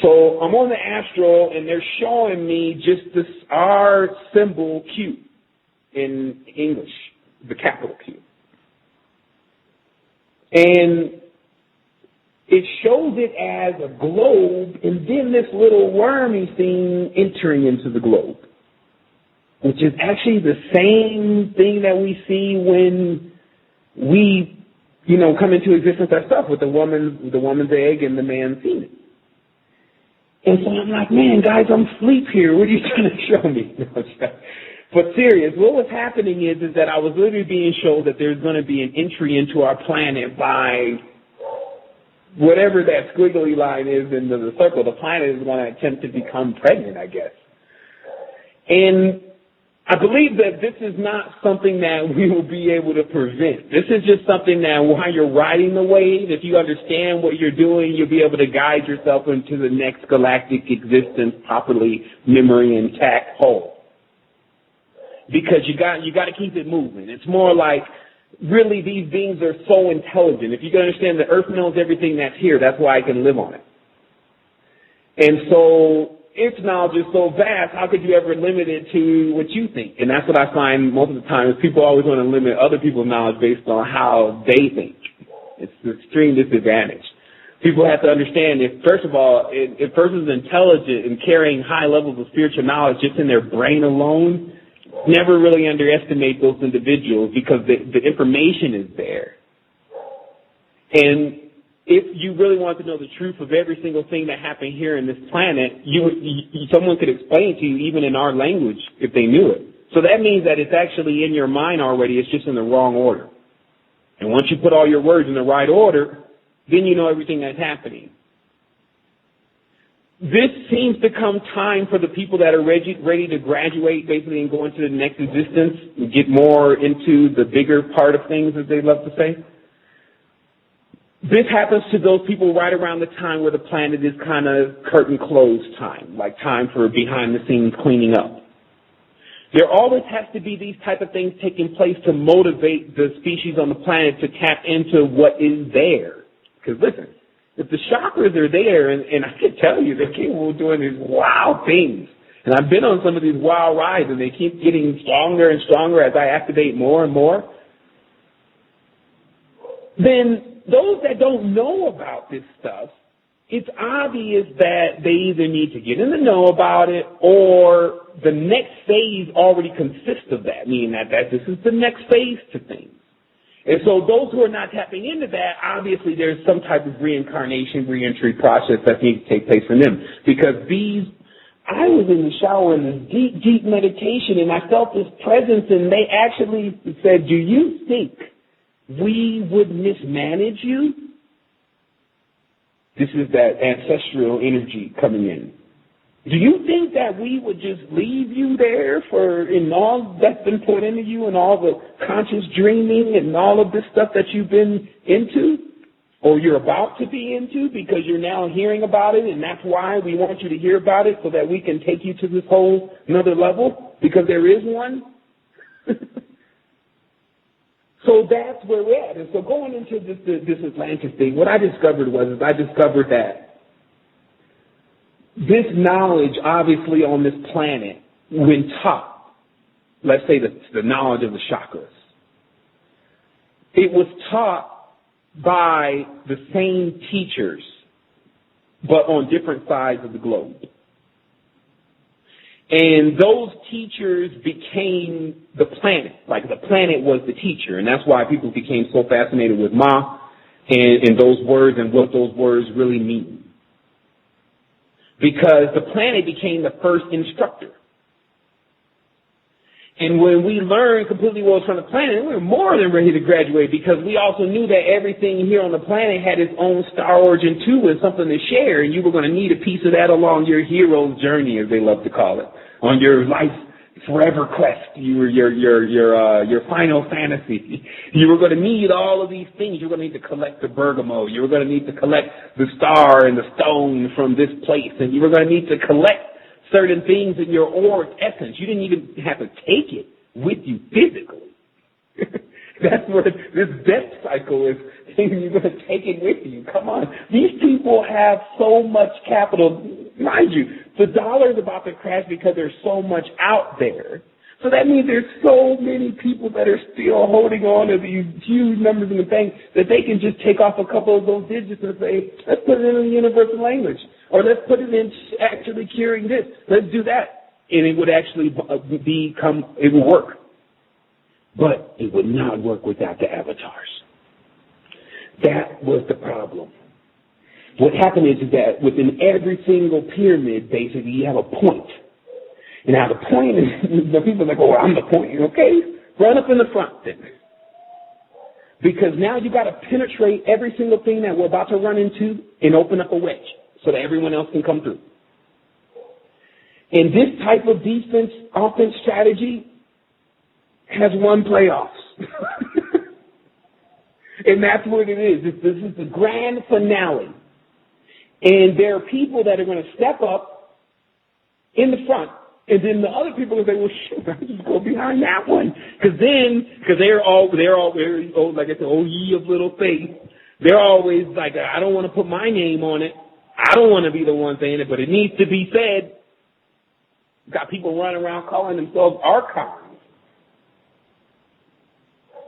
So I'm on the astral, and they're showing me just this R symbol Q in English, the capital Q. And it shows it as a globe, and then this little wormy thing entering into the globe, which is actually the same thing that we see when we, come into existence ourselves with the woman's egg and the man's semen. And so I'm like, man, guys, I'm asleep here. What are you trying to show me? But serious, what was happening is that I was literally being shown that there's going to be an entry into our planet by whatever that squiggly line is in the circle. The planet is going to attempt to become pregnant, I guess. And I believe that this is not something that we will be able to prevent. This is just something that while you're riding the wave, if you understand what you're doing, you'll be able to guide yourself into the next galactic existence properly, memory intact, whole. Because you got to keep it moving. It's more like, really, these beings are so intelligent. If you can understand the Earth knows everything that's here, that's why I can live on it. And so, its knowledge is so vast, how could you ever limit it to what you think? And that's what I find most of the time is people always want to limit other people's knowledge based on how they think. It's an extreme disadvantage. People have to understand if, first of all, if a person's intelligent and carrying high levels of spiritual knowledge just in their brain alone, never really underestimate those individuals because the information is there. And if you really want to know the truth of every single thing that happened here in this planet, someone could explain it to you even in our language if they knew it. So that means that it's actually in your mind already, it's just in the wrong order. And once you put all your words in the right order, then you know everything that's happening. This seems to come time for the people that are ready to graduate, basically, and go into the next existence and get more into the bigger part of things, as they love to say. This happens to those people right around the time where the planet is kind of curtain closed time, like time for behind the scenes cleaning up. There always has to be these type of things taking place to motivate the species on the planet to tap into what is there. Because listen, if the chakras are there, and I can tell you they're capable of doing these wild things, and I've been on some of these wild rides, and they keep getting stronger and stronger as I activate more and more, then those that don't know about this stuff, it's obvious that they either need to get in the know about it or the next phase already consists of that, meaning that this is the next phase to things. And so those who are not tapping into that, obviously there's some type of reincarnation, reentry process that needs to take place for them. Because I was in the shower in this deep, deep meditation, and I felt this presence, and they actually said, do you think we would mismanage you? This is that ancestral energy coming in. Do you think that we would just leave you there in all that's been put into you and all the conscious dreaming and all of this stuff that you've been into or you're about to be into because you're now hearing about it, and that's why we want you to hear about it so that we can take you to this whole another level because there is one? So that's where we're at. And so going into this Atlantis thing, what I discovered that this knowledge, obviously, on this planet, when taught, let's say the knowledge of the chakras, it was taught by the same teachers, but on different sides of the globe. And those teachers became the planet. Like the planet was the teacher. And that's why people became so fascinated with Ma and those words and what those words really mean. Because the planet became the first instructor. And when we learned completely what was from the planet, we were more than ready to graduate because we also knew that everything here on the planet had its own star origin too and something to share, and you were going to need a piece of that along your hero's journey, as they love to call it, on your life forever quest, your final fantasy. You were going to need all of these things. You were going to need to collect the bergamot. You were going to need to collect the star and the stone from this place, and you were going to need to collect certain things in your auric essence. You didn't even have to take it with you physically. That's where this death cycle is. You're going to take it with you. Come on. These people have so much capital. Mind you, the dollar is about to crash because there's so much out there. So that means there's so many people that are still holding on to these huge numbers in the bank that they can just take off a couple of those digits and say, let's put it in a universal language. Or let's put it in actually curing this. Let's do that. And it would actually it would work. But it would not work without the avatars. That was the problem. What happened is that within every single pyramid, basically, you have a point. And now the point is, the people are like, oh, I'm the point. Okay, run up in the front then. Because now you got to penetrate every single thing that we're about to run into and open up a wedge so that everyone else can come through. And this type of defense, offense strategy has won playoffs. And that's what it is. This is the grand finale. And there are people that are going to step up in the front. And then the other people will say, well, shoot, I'll just go behind that one. Because they're all very, like I said, oh, ye of little faith. They're always like, I don't want to put my name on it. I don't want to be the one saying it, but it needs to be said. Got people running around calling themselves archons.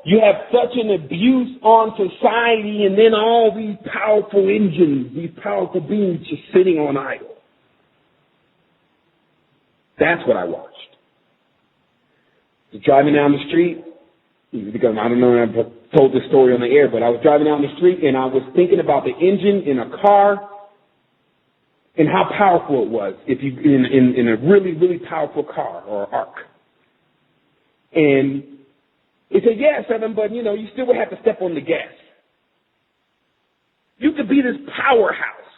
You have such an abuse on society, and then all these powerful engines, these powerful beings just sitting on idle. That's what I watched. Just driving down the street, because I don't know if I've told this story on the air, but I was driving down the street and I was thinking about the engine in a car and how powerful it was if you in a really, really powerful car or arc. And he said, yeah, Sevan, but you still would have to step on the gas. You could be this powerhouse,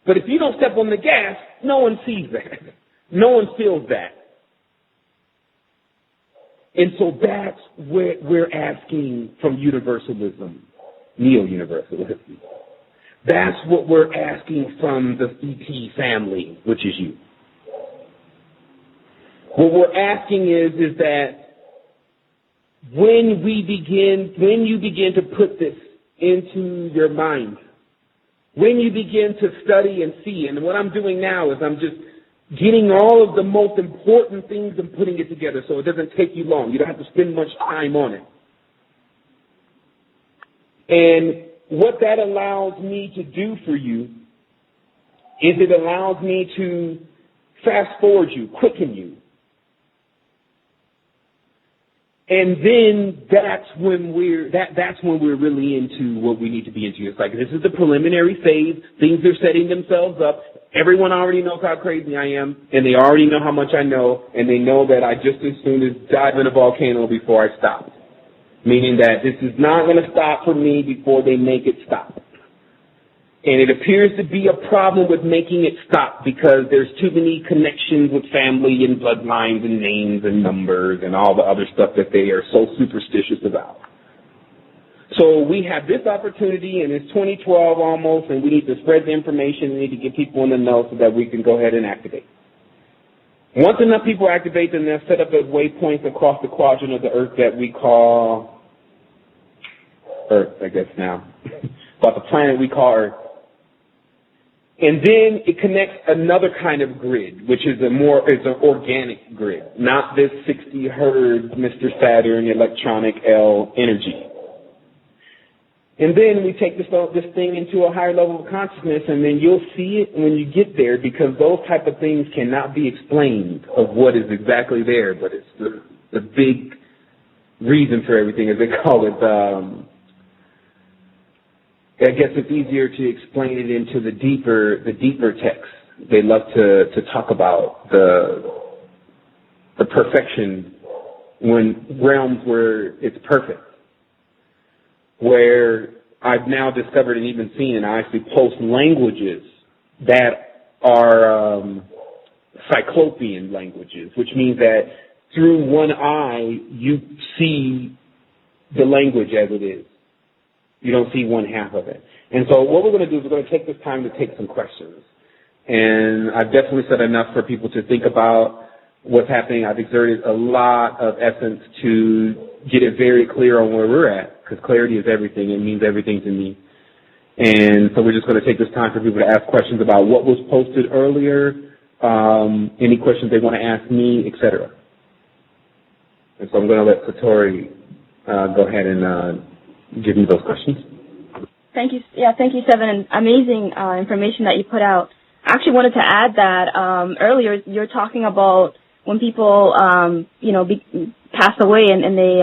but if you don't step on the gas, no one sees that. No one feels that. And so that's what we're asking from universalism, neo-universalism. That's what we're asking from the ET family, which is you. What we're asking is that when you begin to put this into your mind, when you begin to study and see, and what I'm doing now is I'm just getting all of the most important things and putting it together so it doesn't take you long. You don't have to spend much time on it. And what that allows me to do for you is it allows me to fast forward you, quicken you. And then that's when we're really into what we need to be into. It's like this is the preliminary phase. Things are setting themselves up. Everyone already knows how crazy I am, and they already know how much I know, and they know that I just as soon as dive in a volcano before I stop. Meaning that this is not going to stop for me before they make it stop. And it appears to be a problem with making it stop because there's too many connections with family and bloodlines and names and numbers and all the other stuff that they are so superstitious about. So we have this opportunity, and it's 2012 almost, and we need to spread the information. We need to get people in the know so that we can go ahead and activate. Once enough people activate, then they're set up as waypoints across the quadrant of the Earth that we call Earth, I guess now, about the planet we call Earth. And then it connects another kind of grid, which is an organic grid, not this 60 hertz Mr. Saturn electronic L energy. And then we take this thing into a higher level of consciousness, and then you'll see it when you get there, because those type of things cannot be explained of what is exactly there, but it's the big reason for everything, as they call it. I guess it's easier to explain it into the deeper text. They love to talk about the perfection when realms where it's perfect. Where I've now discovered and even seen, and I actually post languages that are Cyclopean languages, which means that through one eye you see the language as it is. You don't see one half of it. And so what we're going to do is we're going to take this time to take some questions. And I've definitely said enough for people to think about what's happening. I've exerted a lot of essence to get it very clear on where we're at, because clarity is everything. It means everything to me. And so we're just going to take this time for people to ask questions about what was posted earlier, any questions they want to ask me, etc. And so I'm going to let Satori go ahead and give me those questions. Thank you. Yeah, thank you, Sevan. Amazing information that you put out. I actually wanted to add that earlier you're talking about when people, pass away and they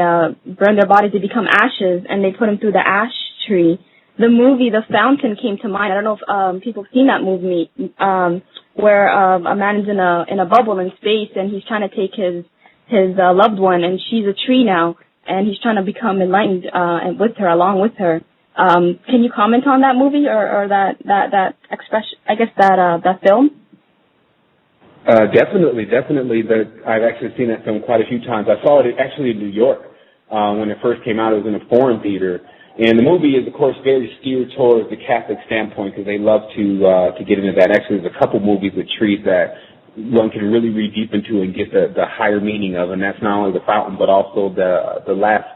burn their bodies, they become ashes, and they put them through the ash tree. The movie The Fountain came to mind. I don't know if people have seen that movie, where a man is in a bubble in space, and he's trying to take his loved one, and she's a tree now, and he's trying to become enlightened and with her, along with her. Can you comment on that movie or that expression? I guess that film. Definitely. I've actually seen that film quite a few times. I saw it actually in New York when it first came out. It was in a foreign theater, and the movie is, of course, very steered towards the Catholic standpoint because they love to get into that. Actually, there's a couple movies with trees that one can really read deep into and get the higher meaning of, and that's not only The Fountain but also the last,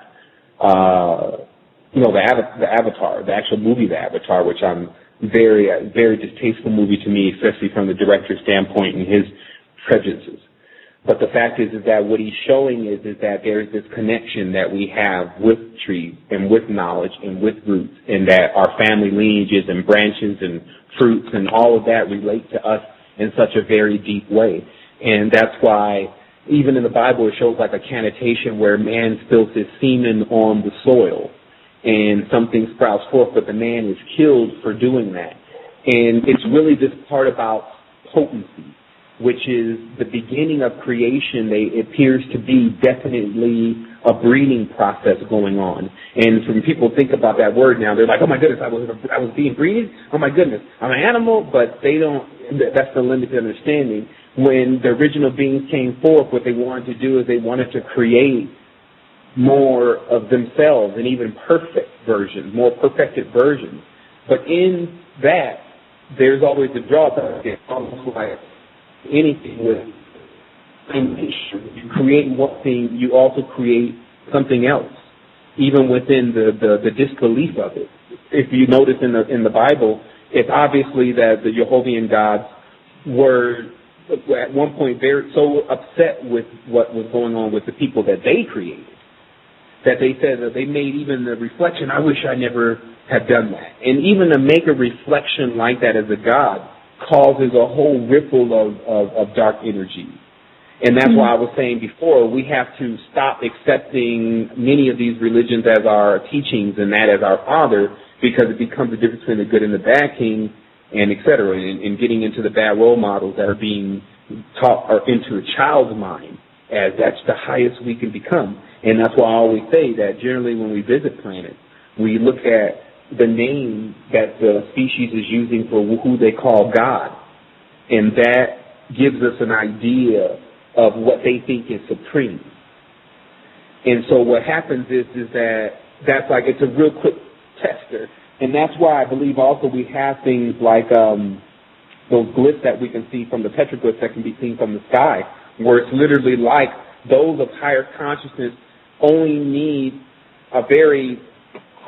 the Avatar, the actual movie, The Avatar, which I'm very distasteful movie to me, especially from the director's standpoint and his prejudices. But the fact is that what he's showing is that there's this connection that we have with trees and with knowledge and with roots, and that our family lineages and branches and fruits and all of that relate to us in such a very deep way. And that's why even in the Bible it shows like a connotation where man spills his semen on the soil and something sprouts forth, but the man is killed for doing that. And it's really this part about potency, which is the beginning of creation. It appears to be definitely a breeding process going on. And when people think about that word now, they're like, oh my goodness, I was being breeded? Oh my goodness, I'm an animal? But they don't, that's the limited understanding. When the original beings came forth, what they wanted to do is they wanted to create more of themselves and even perfect versions, more perfected versions. But in that, there's always a drawback. It's almost like anything with you create one thing, you also create something else, even within the disbelief of it. If you notice in the Bible, it's obviously that the Jehovah's gods were at one point very so upset with what was going on with the people that they created, that they said that they made even the reflection, I wish I never had done that. And even to make a reflection like that as a god causes a whole ripple of dark energy. And that's why I was saying before, we have to stop accepting many of these religions as our teachings and that as our father, because it becomes the difference between the good and the bad king, and et cetera, and getting into the bad role models that are being taught or into a child's mind, as that's the highest we can become. And that's why I always say that generally when we visit planets, we look at the name that the species is using for who they call God, and that gives us an idea of what they think is supreme. And so what happens is that that's like, it's a real quick tester. And that's why I believe also we have things like those glyphs that we can see from the petroglyphs that can be seen from the sky, where it's literally like those of higher consciousness only need a very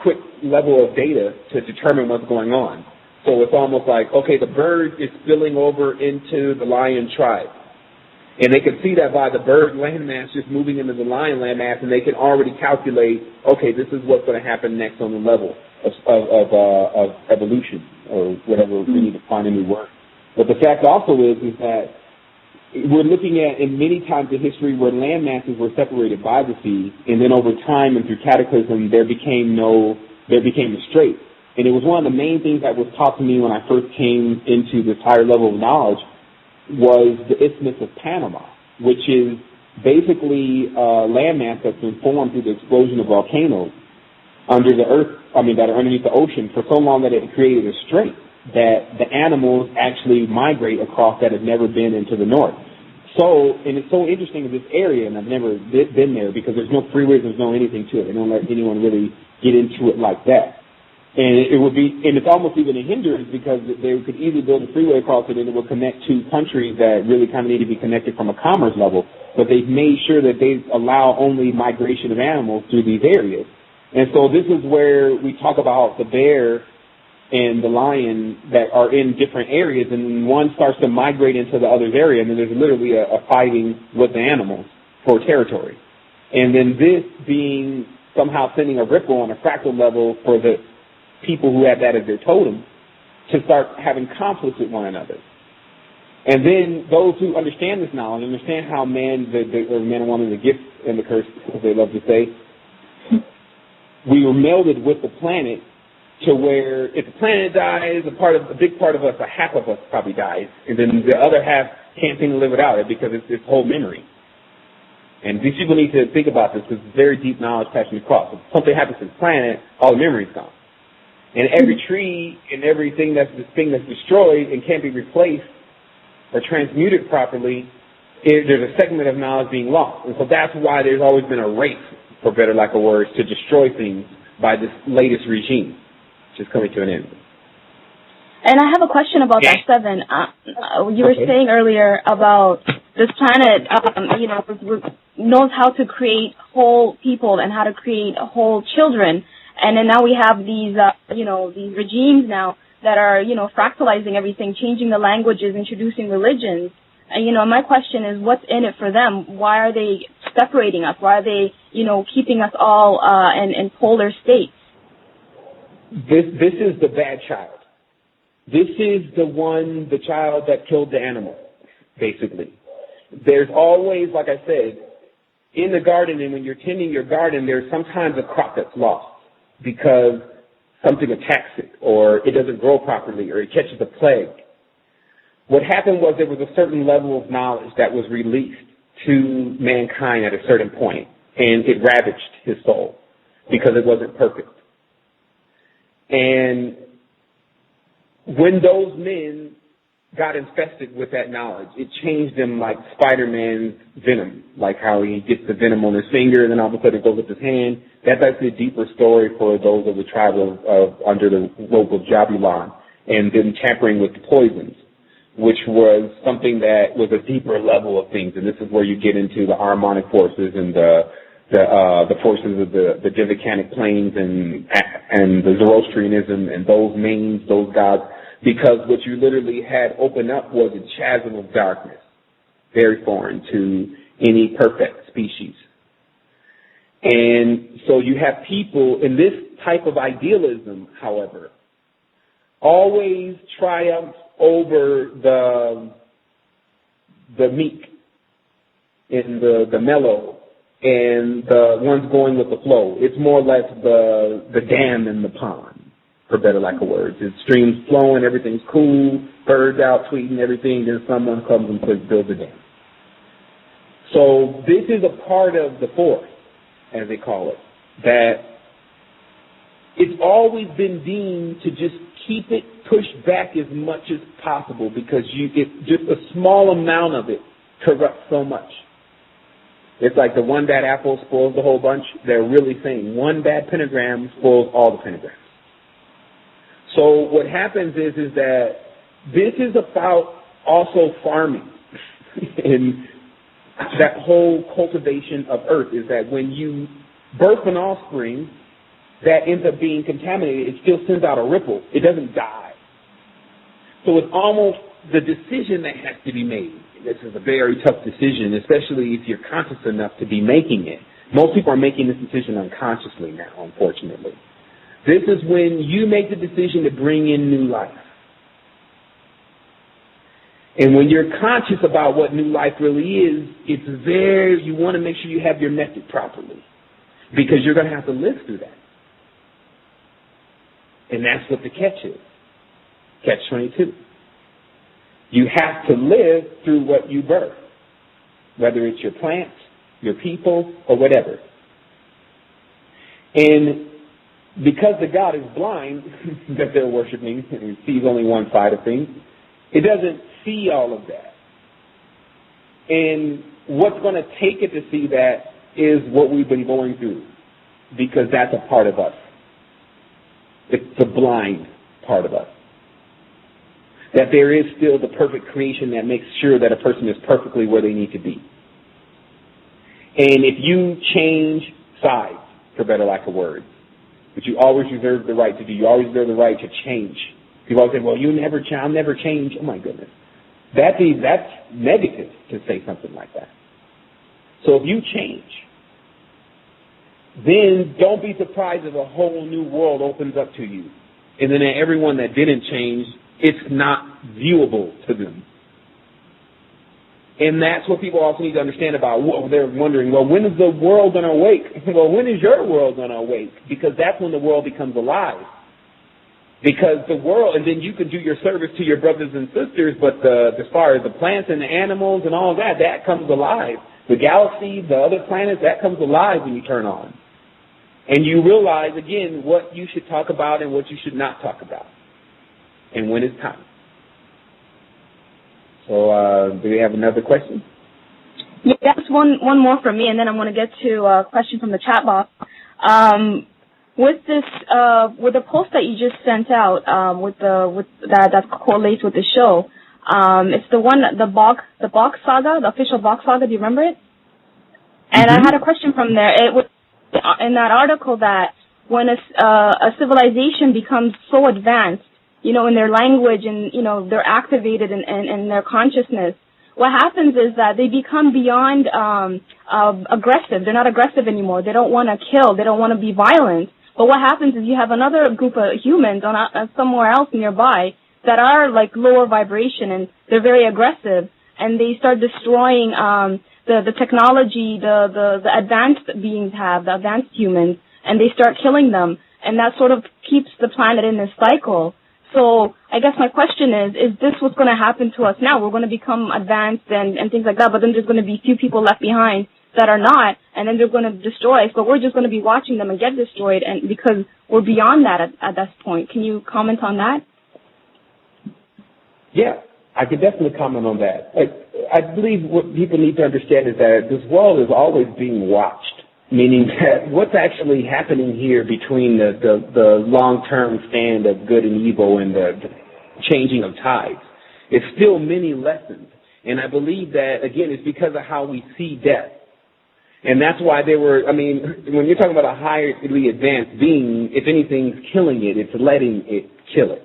quick level of data to determine what's going on. So it's almost like, okay, the bird is spilling over into the lion tribe. And they can see that by the bird landmass just moving into the lion landmass, and they can already calculate, okay, this is what's going to happen next on the level of evolution, or whatever we need to find a new word. But the fact also is that we're looking at in many times in history where land masses were separated by the sea, and then over time and through cataclysm there became a strait. And it was one of the main things that was taught to me when I first came into this higher level of knowledge was the Isthmus of Panama, which is basically a landmass that's been formed through the explosion of volcanoes under the earth, that are underneath the ocean for so long that it created a strait that the animals actually migrate across that have never been into the north. So, and it's so interesting in this area, and I've never been there because there's no freeways, there's no anything to it. They don't let anyone really get into it like that. And it's almost even a hindrance because they could easily build a freeway across it and it will connect two countries that really kind of need to be connected from a commerce level. But they've made sure that they allow only migration of animals through these areas. And so this is where we talk about the bear and the lion that are in different areas, and one starts to migrate into the other's area, and then there's literally a fighting with the animals for territory. And then this being somehow sending a ripple on a fractal level for the people who have that as their totem to start having conflicts with one another. And then those who understand this knowledge, understand how man and woman, the gift and the curse, as they love to say, we were melded with the planet to where if the planet dies, a big part of us, a half of us probably dies, and then the other half can't seem to live without it because it's this whole memory. And these people need to think about this because it's very deep knowledge passing across. If something happens to the planet, all the memory's gone. And every tree and everything that's destroyed and can't be replaced or transmuted properly, there's a segment of knowledge being lost. And so that's why there's always been a race, for better lack of words, to destroy things by this latest regime, which is coming to an end. And I have a question about that, Sevan. You were saying earlier about this planet, knows how to create whole people and how to create whole children. And then now we have these, these regimes now that are, fractalizing everything, changing the languages, introducing religions. My question is, what's in it for them? Why are they separating us? Why are they, keeping us all in polar states? This is the bad child. This is the child that killed the animal, basically. There's always, like I said, in the garden, and when you're tending your garden, there's sometimes a crop that's lost because something attacks it, or it doesn't grow properly, or it catches a plague. What happened was there was a certain level of knowledge that was released to mankind at a certain point, and it ravaged his soul because it wasn't perfect. And when those men got infested with that knowledge, it changed them like Spider-Man's venom, like how he gets the venom on his finger and then all of a sudden it goes up his hand. That's actually a deeper story for those of the tribe of under the rope of Jabulon, and them tampering with the poisons, which was something that was a deeper level of things. And this is where you get into the harmonic forces and the forces of the Divicanic planes and the Zoroastrianism and those names, those gods, because what you literally had opened up was a chasm of darkness, very foreign to any perfect species. And so you have people in this type of idealism, however, always triumph over the meek and the mellow and the ones going with the flow. It's more or less the dam in the pond, for better lack of words. It's streams flowing, everything's cool, birds out tweeting everything, then someone comes and builds a dam. So this is a part of the force, as they call it, that it's always been deemed to just keep it pushed back as much as possible because just a small amount of it corrupts so much. It's like the one bad apple spoils the whole bunch. They're really saying one bad pentagram spoils all the pentagrams. So what happens is that this is about also farming and that whole cultivation of earth is that when you birth an offspring that ends up being contaminated, it still sends out a ripple. It doesn't die. So it's almost the decision that has to be made. This is a very tough decision, especially if you're conscious enough to be making it. Most people are making this decision unconsciously now, unfortunately. This is when you make the decision to bring in new life. And when you're conscious about what new life really is, you want to make sure you have your method properly because you're going to have to live through that. And that's what the catch is. Catch 22. You have to live through what you birth, whether it's your plants, your people, or whatever. And because the God is blind that they're worshiping and sees only one side of things, it doesn't see all of that. And what's going to take it to see that is what we've been going through, because that's a part of us. It's the blind part of us. That there is still the perfect creation that makes sure that a person is perfectly where they need to be. And if you change sides, for better lack of words, which you always reserve the right to do, you always reserve the right to change. People always say, well, I'll never change. Oh, my goodness. That's negative to say something like that. So if you change, then don't be surprised if a whole new world opens up to you. And then everyone that didn't change, it's not viewable to them. And that's what people also need to understand about, they're wondering, well, when is the world going to awake? Well, when is your world going to awake? Because that's when the world becomes alive. Because the world, and then you can do your service to your brothers and sisters, but as far as the plants and the animals and all that comes alive. The galaxy, the other planets, that comes alive when you turn on. And you realize, again, what you should talk about and what you should not talk about. And when it's time. So, do we have another question? Yeah, just one more from me, and then I'm going to get to a question from the chat box. With this, with the post that you just sent out, that correlates with the show, it's the one, the Bach saga, the official Bach saga. Do you remember it? And I had a question from there. It was in that article that when a civilization becomes so advanced, in their language and, they're activated in their consciousness, what happens is that they become beyond aggressive. They're not aggressive anymore. They don't want to kill. They don't want to be violent. But what happens is you have another group of humans on somewhere else nearby that are like lower vibration, and they're very aggressive, and they start destroying the technology the advanced beings have, the advanced humans, and they start killing them, and that sort of keeps the planet in this cycle. So I guess my question is this what's going to happen to us now? We're going to become advanced and things like that, but then there's going to be few people left behind that are not, and then they're going to destroy us, but we're just going to be watching them and get destroyed, and because we're beyond that at this point. Can you comment on that? Yeah, I could definitely comment on that. I believe what people need to understand is that this world is always being watched, meaning that what's actually happening here between the long-term stand of good and evil and the changing of tides is still many lessons. And I believe that, again, it's because of how we see death. And that's why when you're talking about a highly advanced being, if anything's killing it, it's letting it kill it,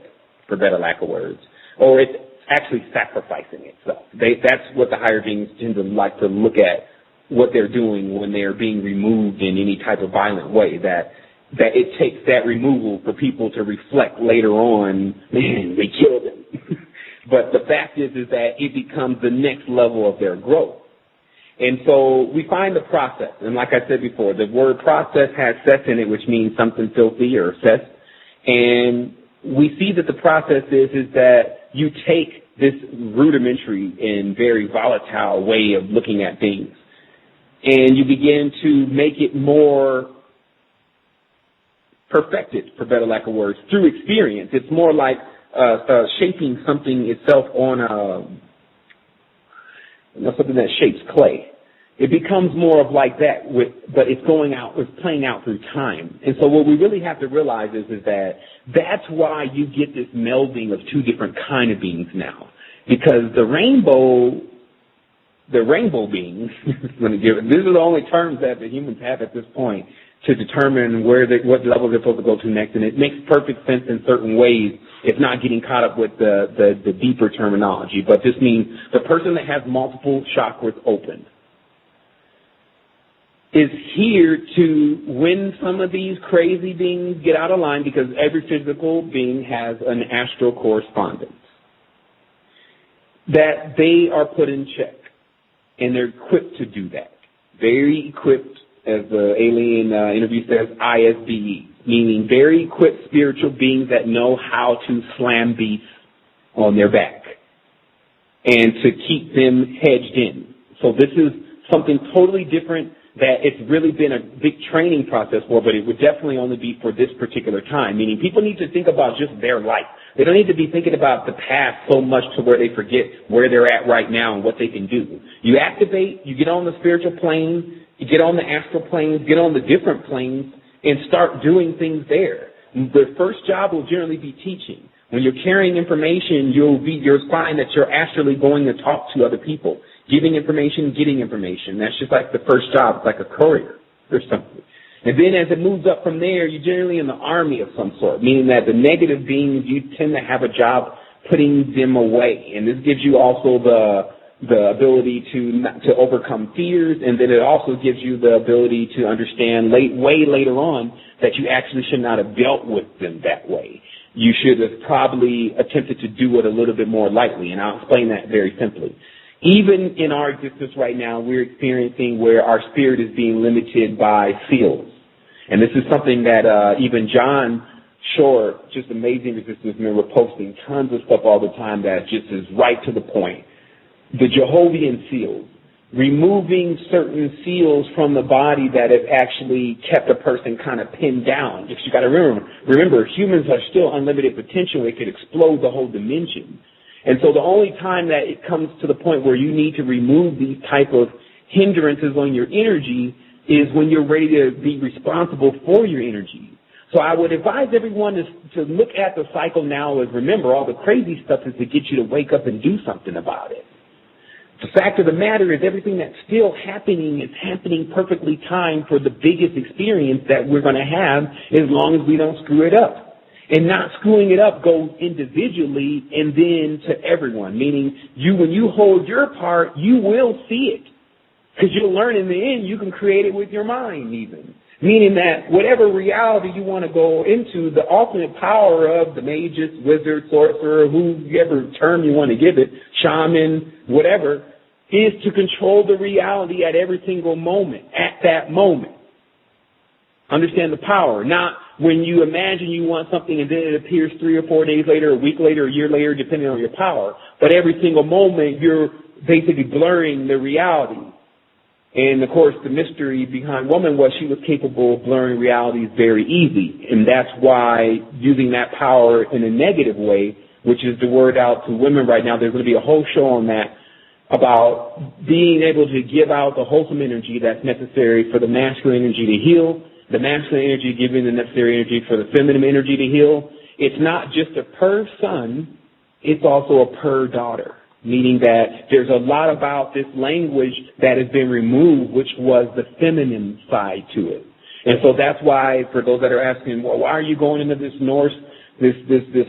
for better lack of words. Or it's actually sacrificing itself. That's what the higher beings tend to like to look at, what they're doing when they're being removed in any type of violent way, that it takes that removal for people to reflect later on, man, they killed him. But the fact is that it becomes the next level of their growth. And so we find the process. And like I said before, the word process has cess in it, which means something filthy or cess. And we see that the process is that you take this rudimentary and very volatile way of looking at things, and you begin to make it more perfected, for better lack of words, through experience. It's more like shaping something itself on something that shapes clay. It becomes more of like that, but it's playing out through time. And so what we really have to realize is that that's why you get this melding of two different kind of beings now. Because the rainbow beings, these are the only terms that the humans have at this point to determine what level they're supposed to go to next. And it makes perfect sense in certain ways, if not getting caught up with the deeper terminology. But this means the person that has multiple chakras open is here to, when some of these crazy beings get out of line, because every physical being has an astral correspondence, that they are put in check, and they're equipped to do that. Very equipped, as the alien interview says, ISBE, meaning very equipped spiritual beings that know how to slam beasts on their back and to keep them hedged in. So this is something totally different that it's really been a big training process for, but it would definitely only be for this particular time, meaning people need to think about just their life. They don't need to be thinking about the past so much to where they forget where they're at right now and what they can do. You activate, you get on the spiritual plane, you get on the astral planes, get on the different planes, and start doing things there. The first job will generally be teaching. When you're carrying information, you'll find that you're astrally going to talk to other people, giving information, getting information. That's just like the first job. It's like a courier or something. And then as it moves up from there, you're generally in the army of some sort, meaning that the negative beings, you tend to have a job putting them away. And this gives you also the ability to overcome fears, and then it also gives you the ability to understand way later on that you actually should not have dealt with them that way. You should have probably attempted to do it a little bit more lightly, and I'll explain that very simply. Even in our existence right now, we're experiencing where our spirit is being limited by seals. And this is something that even John Shore, just amazing resistance men, we're posting tons of stuff all the time that just is right to the point. The Jehovah's seals, removing certain seals from the body that have actually kept a person kind of pinned down. Because you got to remember, humans are still unlimited potential. It could explode the whole dimension. And so the only time that it comes to the point where you need to remove these type of hindrances on your energy is when you're ready to be responsible for your energy. So I would advise everyone to look at the cycle now as, remember, all the crazy stuff is to get you to wake up and do something about it. The fact of the matter is everything that's still happening is happening perfectly timed for the biggest experience that we're going to have as long as we don't screw it up. And not screwing it up goes individually and then to everyone, meaning when you hold your part, you will see it. Because you'll learn in the end you can create it with your mind even. Meaning that whatever reality you want to go into, the ultimate power of the magus, wizard, sorcerer, whoever term you want to give it, shaman, whatever, is to control the reality at every single moment, at that moment. Understand the power, not when you imagine you want something and then it appears 3 or 4 days later, a week later, a year later, depending on your power. But every single moment you're basically blurring the reality. And, of course, the mystery behind woman was she was capable of blurring realities very easy. And that's why using that power in a negative way, which is the word out to women right now, there's going to be a whole show on that, about being able to give out the wholesome energy that's necessary for the masculine energy to heal, the masculine energy giving the necessary energy for the feminine energy to heal. It's not just a per son, it's also a per daughter. Meaning that there's a lot about this language that has been removed, which was the feminine side to it. And so that's why, for those that are asking, well, why are you going into this Norse, this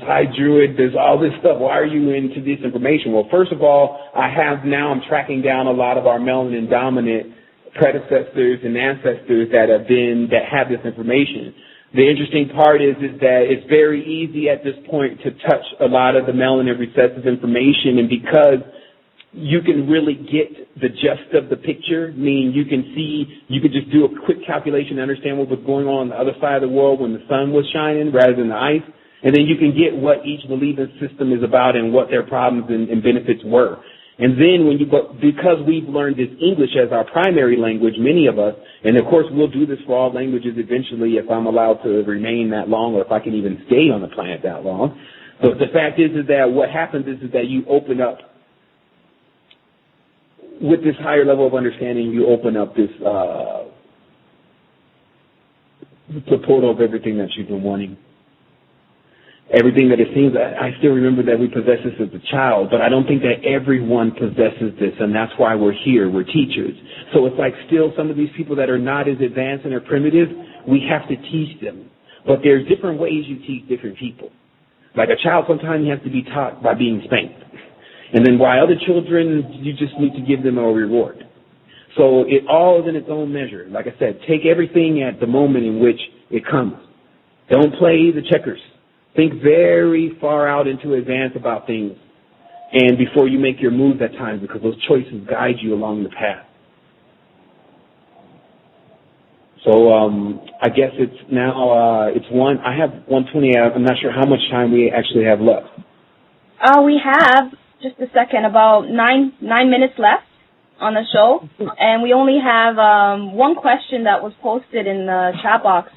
high druid, there's all this stuff, why are you into this information? Well, first of all, I'm tracking down a lot of our melanin dominant predecessors and ancestors that have this information. The interesting part is that it's very easy at this point to touch a lot of the melanin recessive information, and because you can really get the gist of the picture, meaning you can just do a quick calculation to understand what was going on the other side of the world when the sun was shining rather than the ice, and then you can get what each believing system is about and what their problems and benefits were. And then because we've learned this English as our primary language, many of us, and of course we'll do this for all languages eventually if I'm allowed to remain that long or if I can even stay on the planet that long. But the fact is that what happens is that you open up, with this higher level of understanding, you open up this, the portal of everything that you've been wanting. Everything that it seems, I still remember that we possess this as a child, but I don't think that everyone possesses this, and that's why we're here. We're teachers. So it's like still some of these people that are not as advanced and are primitive, we have to teach them. But there's different ways you teach different people. Like a child, sometimes you have to be taught by being spanked. And then while other children, you just need to give them a reward. So it all is in its own measure. Like I said, take everything at the moment in which it comes. Don't play the checkers. Think very far out into advance about things and before you make your moves at times, because those choices guide you along the path. So I guess it's now, I have 1:20. I'm not sure how much time we actually have left. We have, just a second, about nine minutes left on the show, and we only have one question that was posted in the chat box.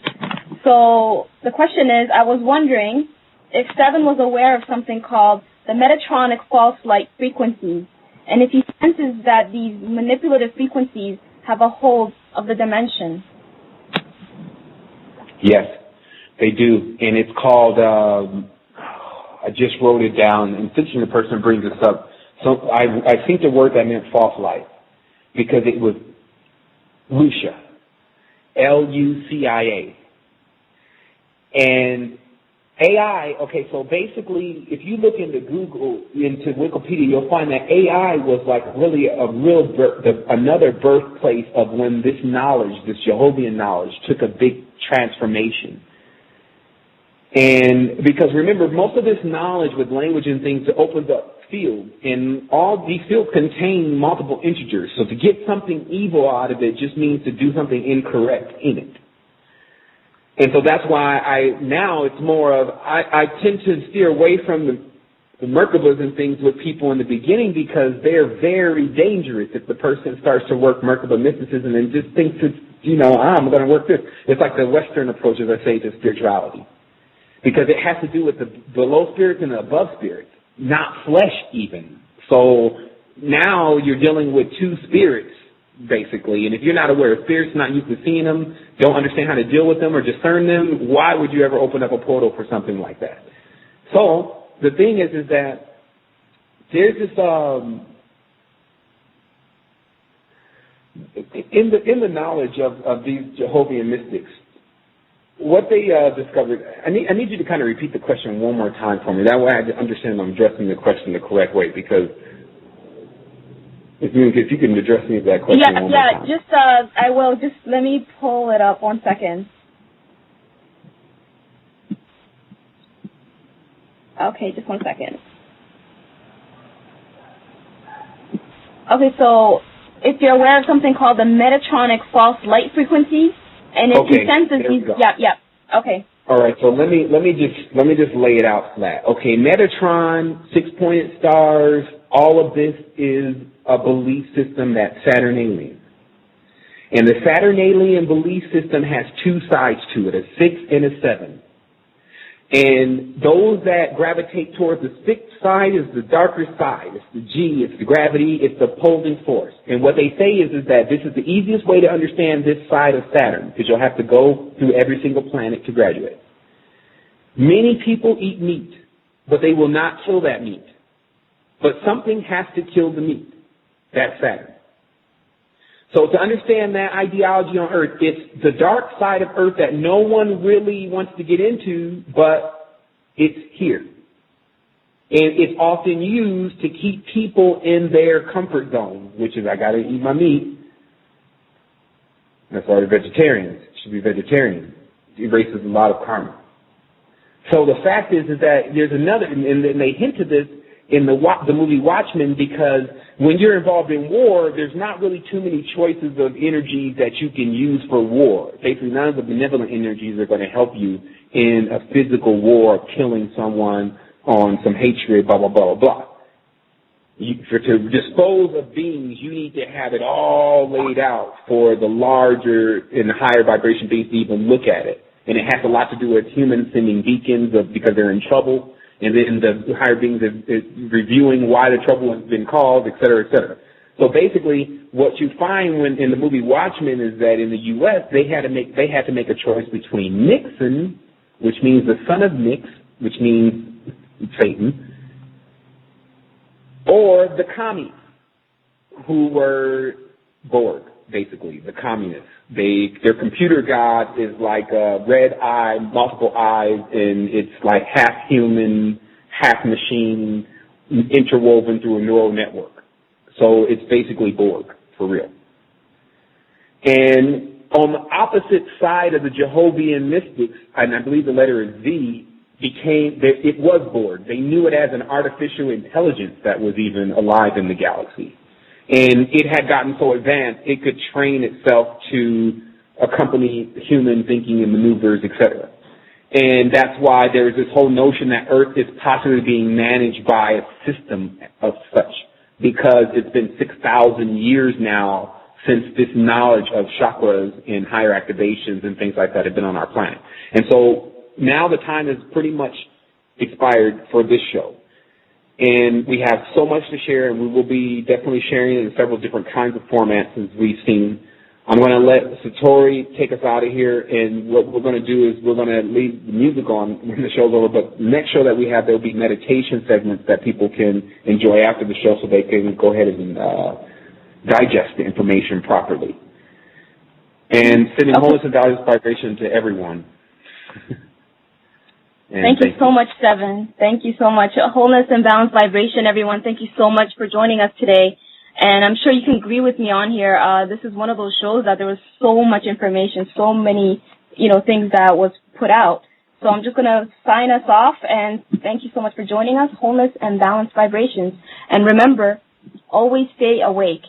So the question is, I was wondering if Sevan was aware of something called the metatronic false light frequencies, and if he senses that these manipulative frequencies have a hold of the dimension. Yes, they do, and it's called, I just wrote it down, and since the person brings this up, so I think the word that meant false light, because it was Lucia, Lucia. And AI, okay, so basically, if you look into Wikipedia, you'll find that AI was like really another birthplace of when this knowledge, this Jehovian knowledge, took a big transformation. And because remember, most of this knowledge with language and things opens up fields, and all these fields contain multiple integers. So to get something evil out of it just means to do something incorrect in it. And so that's why it's more of, I tend to steer away from the Merkabas and things with people in the beginning, because they're very dangerous if the person starts to work Merkaba mysticism and just thinks it's, I'm going to work this. It's like the Western approach, as I say, to spirituality. Because it has to do with the below spirits and the above spirits, not flesh even. So now you're dealing with two spirits, basically. And if you're not aware of spirits, not used to seeing them, don't understand how to deal with them or discern them, why would you ever open up a portal for something like that? So the thing is that there's this in the knowledge of these Jehovian mystics, what they discovered, I need you to kind of repeat the question one more time for me. That way I understand I'm addressing the question the correct way, because if you can address me that question one more time. Yeah, I will. Just let me pull it up 1 second. Okay, just 1 second. Okay, so if you're aware of something called the metatronic false light frequency, and it senses these. Okay. All right, so let me just lay it out flat. Okay, Metatron, 6-pointed stars, all of this is a belief system that's Saturnalian. And the Saturnalian belief system has two sides to it, a 6 and a 7. And those that gravitate towards the 6th side is the darker side. It's the G, it's the gravity, it's the opposing force. And what they say is that this is the easiest way to understand this side of Saturn, because you'll have to go through every single planet to graduate. Many people eat meat, but they will not kill that meat. But something has to kill the meat. That's Saturn. So to understand that ideology on Earth, it's the dark side of Earth that no one really wants to get into, but it's here. And it's often used to keep people in their comfort zone, which is, I got to eat my meat. That's why they're vegetarians. Should be vegetarian. It erases a lot of karma. So the fact is that there's another, and they hint to this in the movie Watchmen, because when you're involved in war, there's not really too many choices of energies that you can use for war. Basically, none of the benevolent energies are going to help you in a physical war of killing someone on some hatred, blah, blah, blah, blah. To dispose of beings, you need to have it all laid out for the larger and higher vibration beings to even look at it. And it has a lot to do with humans sending beacons because they're in trouble. And then the higher beings is reviewing why the trouble has been caused, et cetera, et cetera. So basically, what you find when in the movie Watchmen is that in the U.S. they had to make a choice between Nixon, which means the son of Nix, which means Satan, or the commies, who were Borg, basically the communists. Their computer god is like a red eye, multiple eyes, and it's like half human, half machine, interwoven through a neural network. So it's basically Borg, for real. And on the opposite side of the Jehovah's mystics, and I believe the letter is Z, it was Borg. They knew it as an artificial intelligence that was even alive in the galaxy. And it had gotten so advanced, it could train itself to accompany human thinking and maneuvers, etc. And that's why there's this whole notion that Earth is possibly being managed by a system of such, because it's been 6,000 years now since this knowledge of chakras and higher activations and things like that have been on our planet. And so now the time is pretty much expired for this show. And we have so much to share, and we will be definitely sharing it in several different kinds of formats as we've seen. I'm going to let Satori take us out of here, and what we're going to do is we're going to leave the music on when the show's over, but the next show that we have, there will be meditation segments that people can enjoy after the show so they can go ahead and digest the information properly. And sending wholeness and values vibration to everyone. Thank you so much, Sevan. Thank you so much. Wholeness and balanced vibration, everyone. Thank you so much for joining us today. And I'm sure you can agree with me on here. This is one of those shows that there was so much information, so many, things that was put out. So I'm just going to sign us off, and thank you so much for joining us. Wholeness and balanced vibrations. And remember, always stay awake.